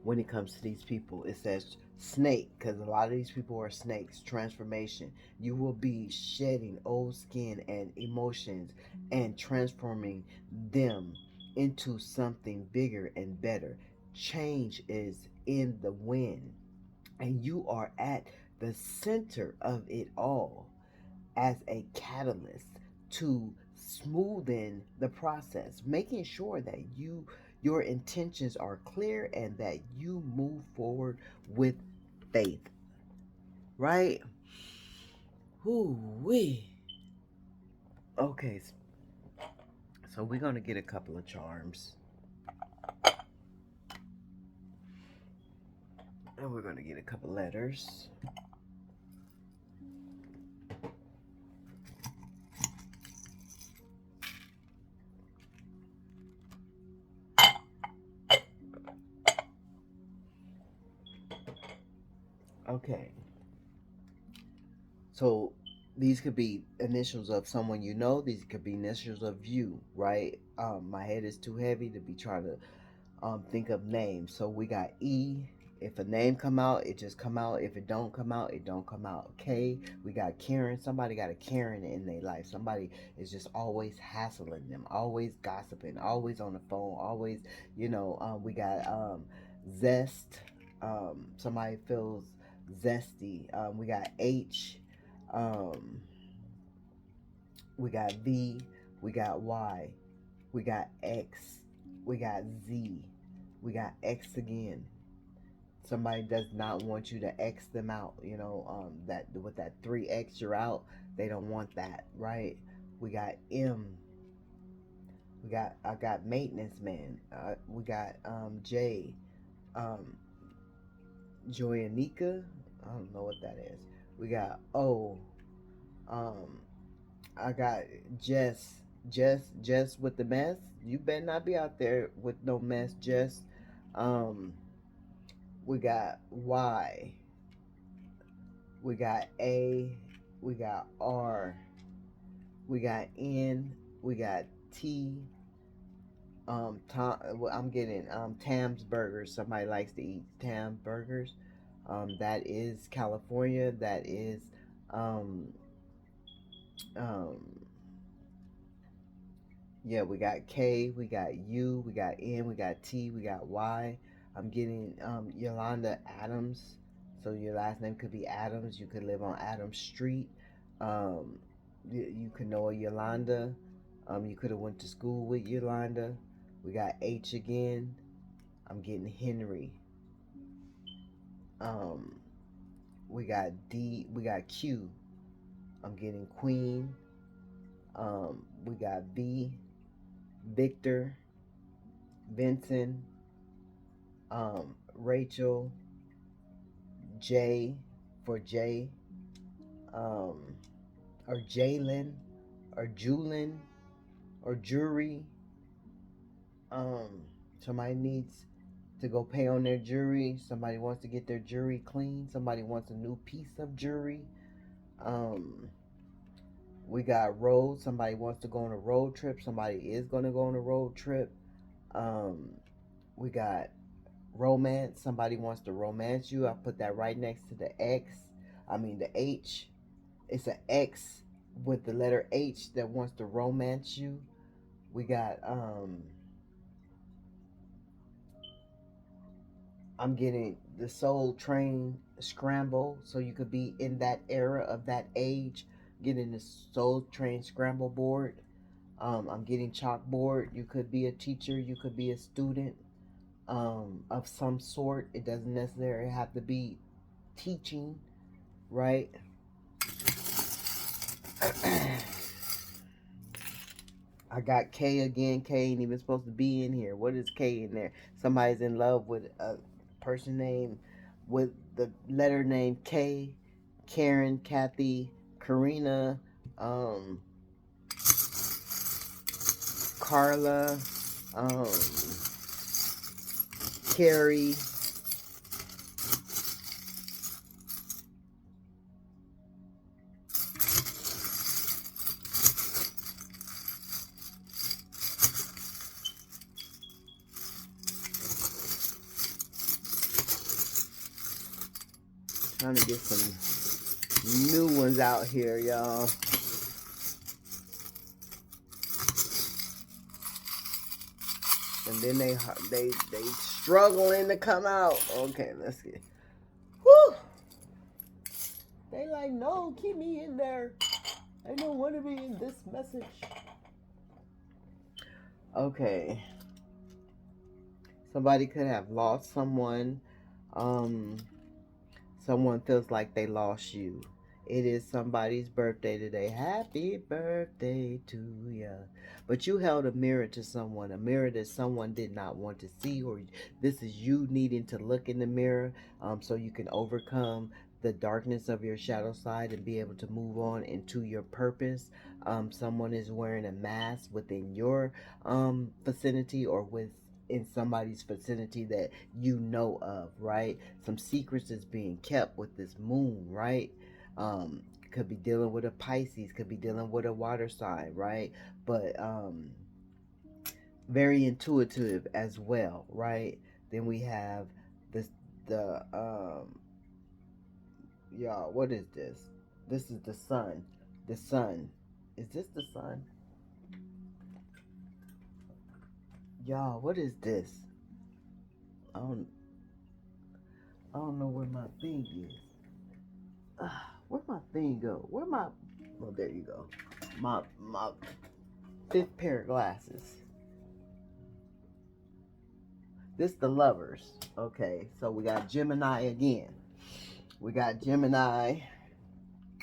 when it comes to these people. It says snake because a lot of these people are snakes. Transformation. You will be shedding old skin and emotions and transforming them into something bigger and better. Change is in the wind, and you are at the center of it all as a catalyst to smoothen the process, making sure that your intentions are clear and that you move forward with faith. Right? Ooh wee. Okay, so we're gonna get a couple of charms, and we're gonna get a couple letters. Okay, so these could be initials of someone you know. These could be initials of you, right? My head is too heavy to be trying to think of names. So we got E. If a name come out, it just come out. If it don't come out, it don't come out. K. We got Karen. Somebody got a Karen in their life. Somebody is just always hassling them, always gossiping, always on the phone, always, we got Zest. Somebody feels zesty. We got H. Um, we got V. We got Y. We got X. We got Z. We got X again. Somebody does not want you to X them out. That with that 3X you're out. They don't want that, right? We got M. I got maintenance man. We got J. Um, Joyanika. I don't know what that is. We got O. Um, I got Jess. Jess with the mess. You better not be out there with no mess, Jess. Um, we got Y. We got A. We got R. We got N. We got T. Tom, well, I'm getting Tam's Burgers. Somebody likes to eat Tam Burgers. That is California. That is um, um, yeah, we got K, we got U, we got N, we got T, we got Y. I'm getting Yolanda Adams. So your last name could be Adams. You could live on Adams Street. You could know a Yolanda. You could have went to school with Yolanda. We got H again. I'm getting Henry. Um, we got D. We got Q. I'm getting Queen. We got V. Victor. Vincent. Rachel. J for J. Um, or Jalen. Or Julin. Or Jury. Somebody needs to go pay on their jewelry. Somebody wants to get their jewelry clean. Somebody wants a new piece of jewelry. Um, we got road. Somebody wants to go on a road trip. Somebody is going to go on a road trip. Um, we got romance. Somebody wants to romance you. I put that right next to the X. I mean the H. It's an X with the letter H that wants to romance you. We got I'm getting the Soul Train Scramble, so you could be in that era of that age, getting the Soul Train Scramble board. I'm getting chalkboard. You could be a teacher, you could be a student of some sort. It doesn't necessarily have to be teaching, right? I got K again. K ain't even supposed to be in here. What is K in there? Somebody's in love with a person named with the letter name K. Karen, Kathy, Karina, Carla, Carrie. Trying to get some new ones out here, y'all. And then they struggling to come out. Okay, let's get. Whew. They like, no, keep me in there. I don't want to be in this message. Okay. Somebody could have lost someone. Someone feels like they lost you. It is somebody's birthday today. Happy birthday to ya. But you held a mirror to someone, a mirror that someone did not want to see, or this is you needing to look in the mirror so you can overcome the darkness of your shadow side and be able to move on into your purpose. Someone is wearing a mask within your vicinity or in somebody's vicinity that you know of, right? Some secrets is being kept with this moon, right? Could be dealing with a Pisces, could be dealing with a water sign, right? But very intuitive as well, right? Then we have this the y'all, what is this? This is the sun. The sun. Is this the sun? Y'all, what is this? I don't I don't know where my thing is. Where my thing go? Where my oh, there you go. My fifth pair of glasses. This the lovers. Okay, so we got Gemini again. We got Gemini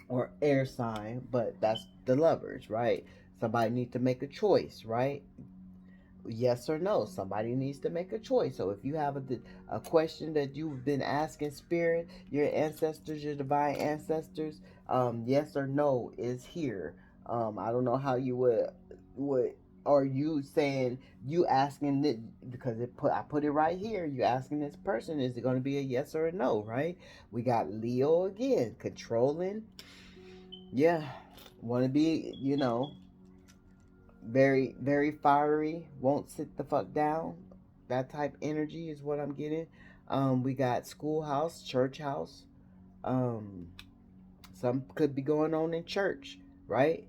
or air sign, but that's the lovers, right? Somebody needs to make a choice, right? Yes or no. Somebody needs to make a choice. So if you have a question that you've been asking spirit, your ancestors, your divine ancestors, yes or no is here. I don't know how you would are you saying you asking it because I put it right here. You asking this person, is it going to be a yes or a no, right? We got Leo again, controlling. Yeah, want to be, very, very fiery, won't sit the fuck down. That type energy is what I'm getting. We got schoolhouse, church house. Some could be going on in church, right?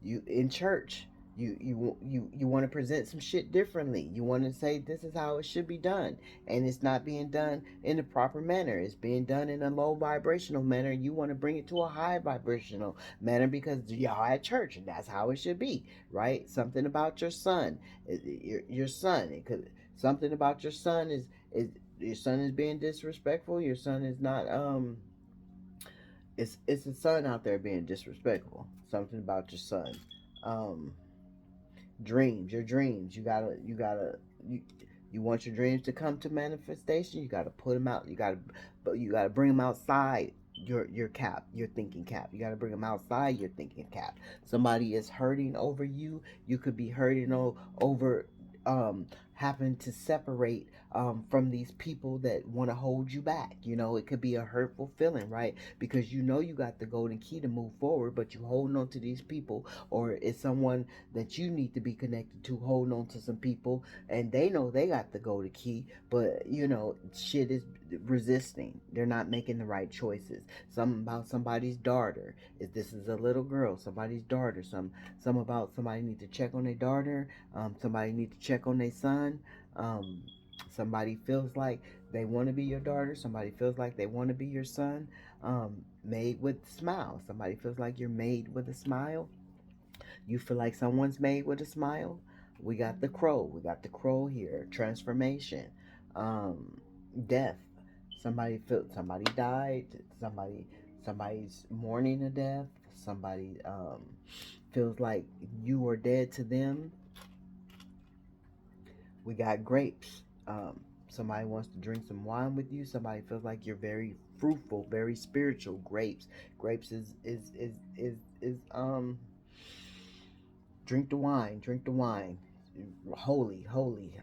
You in church. You want to present some shit differently. You want to say this is how it should be done, and it's not being done in the proper manner. It's being done in a low vibrational manner. You want to bring it to a high vibrational manner because y'all at church, and that's how it should be, right? Something about your son, your son. It could something about your son is your son is being disrespectful. Your son is not it's a son out there being disrespectful. Something about your son. Um, dreams, your dreams. You you want your dreams to come to manifestation. You gotta put them out. You gotta bring them outside your cap, your thinking cap. You gotta bring them outside your thinking cap. Somebody is hurting over you. You could be hurting over having to separate from these people that want to hold you back. You know, it could be a hurtful feeling, right? Because you know you got the golden key to move forward, but you holding on to these people, or it's someone that you need to be connected to, holding on to some people, and they know they got the golden key, but you know, shit is resisting. They're not making the right choices. Some about somebody's daughter. If this is a little girl, somebody's daughter. Some about somebody need to check on their daughter. Somebody need to check on their son. Um, Somebody feels like they want to be your daughter. Somebody feels like they want to be your son. Made with a smile. Somebody feels like you're made with a smile. You feel like someone's made with a smile. We got the crow. We got the crow here. Transformation. Um, Death. Somebody died. Somebody's mourning a death. Somebody feels like you are dead to them. We got grapes. Somebody wants to drink some wine with you. Somebody feels like you're very fruitful, very spiritual. Grapes. Grapes is drink the wine, drink the wine. Holy, holy.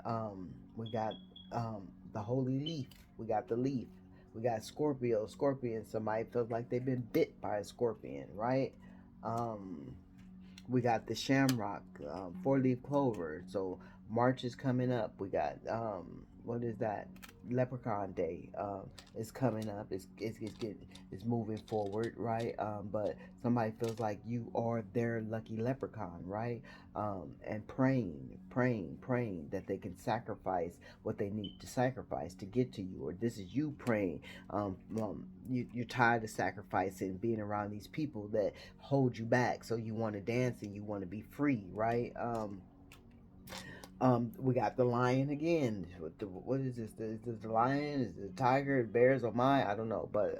We got the holy leaf. We got the leaf. We got Scorpio, scorpion. Somebody feels like they've been bit by a scorpion, right? Um, we got the shamrock, four-leaf clover. So March is coming up. We got what is that? Leprechaun Day is coming up. It's moving forward, right? But somebody feels like you are their lucky leprechaun, right? And praying that they can sacrifice what they need to sacrifice to get to you, or this is you praying. You're tired of sacrificing, being around these people that hold you back, so you want to dance and you want to be free, right? We got the lion again. What is this? Is this the lion? Is it the tiger? Bears? Oh my, I don't know. But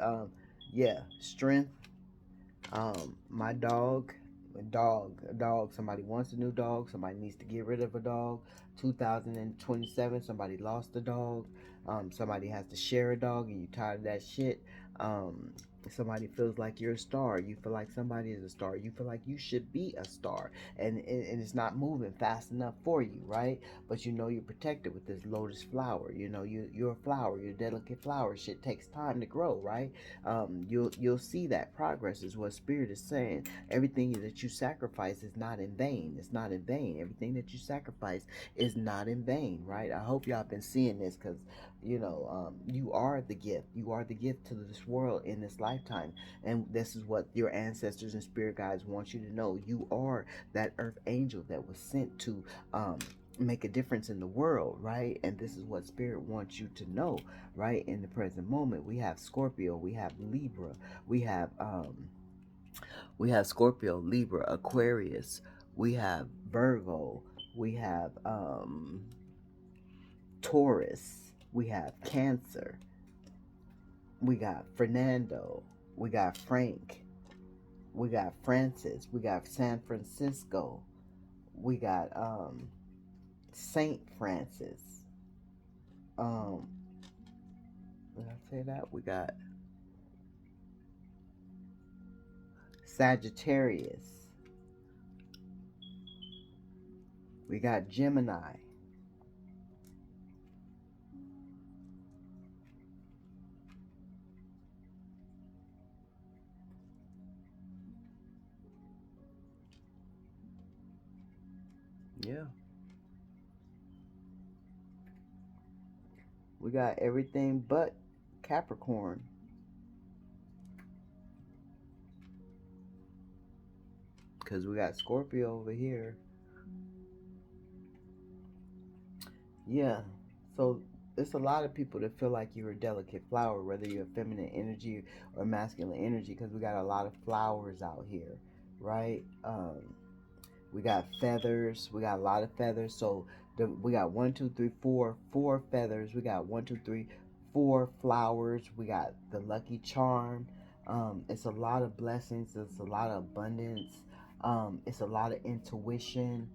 yeah, strength. My dog, a dog. Somebody wants a new dog. Somebody needs to get rid of a dog. 2027. Somebody lost a dog. Somebody has to share a dog, and you tired of that shit. Um, Somebody feels like you're a star. You feel like somebody is a star. You feel like you should be a star, and it's not moving fast enough for you, right? But you know you're protected with this lotus flower. You know you're a flower. You're a delicate flower. Shit takes time to grow, right? You'll see that progress is what spirit is saying. Everything that you sacrifice is not in vain. It's not in vain. Everything that you sacrifice is not in vain, right? I hope y'all been seeing this, because you know you are the gift. You are the gift to this world in this lifetime, and this is what your ancestors and spirit guides want you to know. You are that earth angel that was sent to make a difference in the world, right? And this is what spirit wants you to know, right? In the present moment, we have Scorpio, we have Libra, we have Scorpio, Libra, Aquarius, we have Virgo, we have Taurus, we have Cancer, we got Fernando, we got Frank, we got Francis, we got San Francisco, we got Saint Francis. Um, did I say that? We got Sagittarius. We got Gemini. Yeah. We got everything but Capricorn. Because we got Scorpio over here. Yeah. So it's a lot of people that feel like you're a delicate flower, whether you're feminine energy or masculine energy, because we got a lot of flowers out here, right? We got feathers. We got a lot of feathers. So we got one, two, three, four feathers. We got one, two, three, four flowers. We got the lucky charm. It's a lot of blessings. It's a lot of abundance. It's a lot of intuition.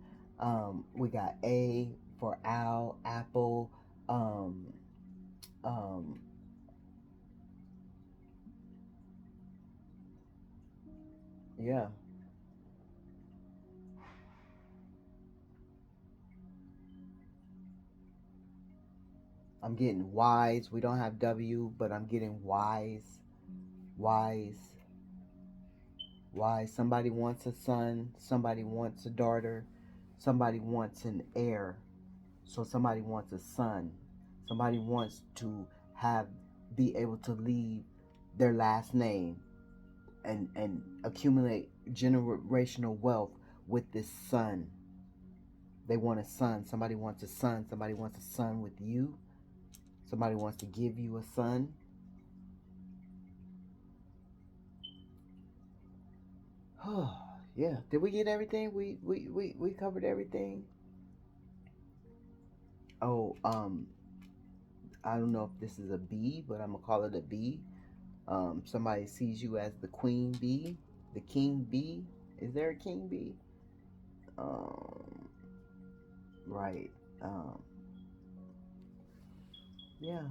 We got A for owl, apple. Um, um, yeah, I'm getting wise. We don't have W, but I'm getting wise, wise, wise. Somebody wants a son. Somebody wants a daughter. Somebody wants an heir. So somebody wants a son. Somebody wants to have be able to leave their last name and accumulate generational wealth with this son. They want a son. Somebody wants a son. Somebody wants a son with you. Somebody wants to give you a son. Oh, yeah. Did we get everything? We covered everything. Oh, I don't know if this is a bee, but I'm gonna call it a bee. Somebody sees you as the queen bee, the king bee. Is there a king bee? Um, right. Um, yeah.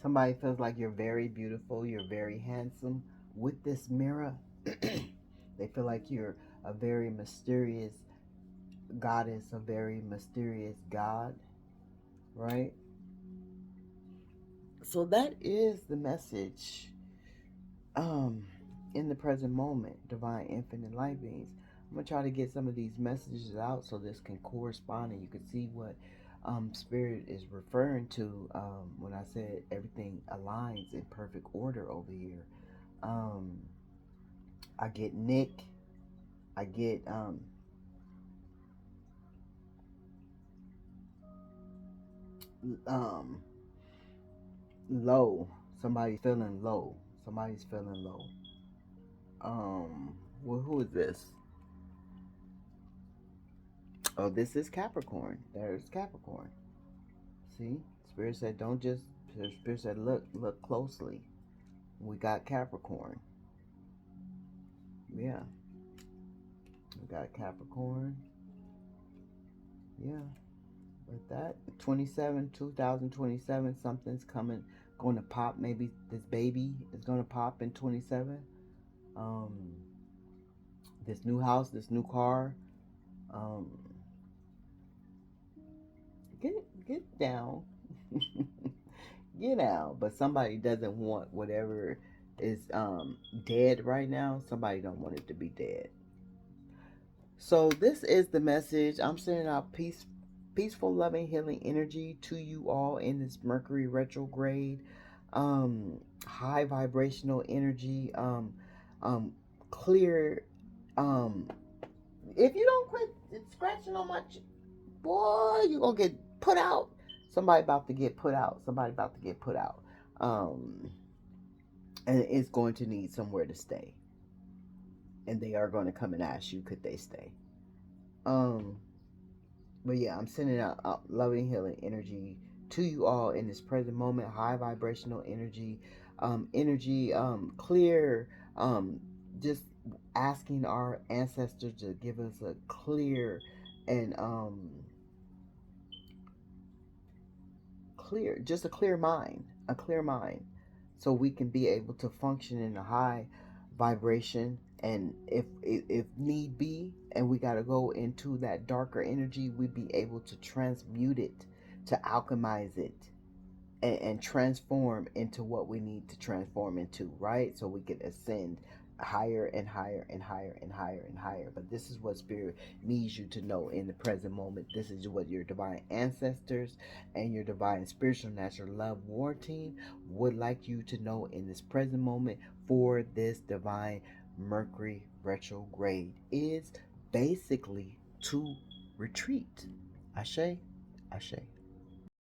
Somebody feels like you're very beautiful, you're very handsome. With this mirror, they feel like you're a very mysterious goddess, a very mysterious god, right? So that is the message um in the present moment, divine infinite light beings. I'm gonna try to get some of these messages out so this can correspond and you can see what spirit is referring to when I said everything aligns in perfect order over here. um I get Nick. I get um low. Somebody's feeling low. Somebody's feeling low. Well, who is this? Oh, this is Capricorn. There's Capricorn. See, Spirit said, don't just. Spirit said, look closely. We got Capricorn. Yeah, we got Capricorn. Yeah, with that 27, 2027, something's coming, going to pop. Maybe this baby is going to pop in 27. Um, this new house, this new car. Um, get down, get out. But somebody doesn't want whatever is dead right now. Somebody don't want it to be dead. So this is the message. I'm sending out peaceful, loving, healing energy to you all in this Mercury retrograde. High vibrational energy. Um, clear. Um, if you don't quit scratching on my boy, you gonna get put out. Somebody about to get put out. Somebody about to get put out. Um, and it's going to need somewhere to stay. And they are going to come and ask you, could they stay? Um, but yeah, I'm sending out loving, healing energy to you all in this present moment. High vibrational energy, clear, just asking our ancestors to give us a clear and just a clear mind, so we can be able to function in a high vibration. And if need be, and we got to go into that darker energy, we be able to transmute it, to alchemize it, and transform into what we need to transform into, right? So we can ascend higher and higher and higher and higher and higher. But this is what spirit needs you to know in the present moment. This is what your divine ancestors and your divine spiritual natural love war team would like you to know in this present moment for this divine Mercury retrograde is basically to retreat. Ashe. Ashe.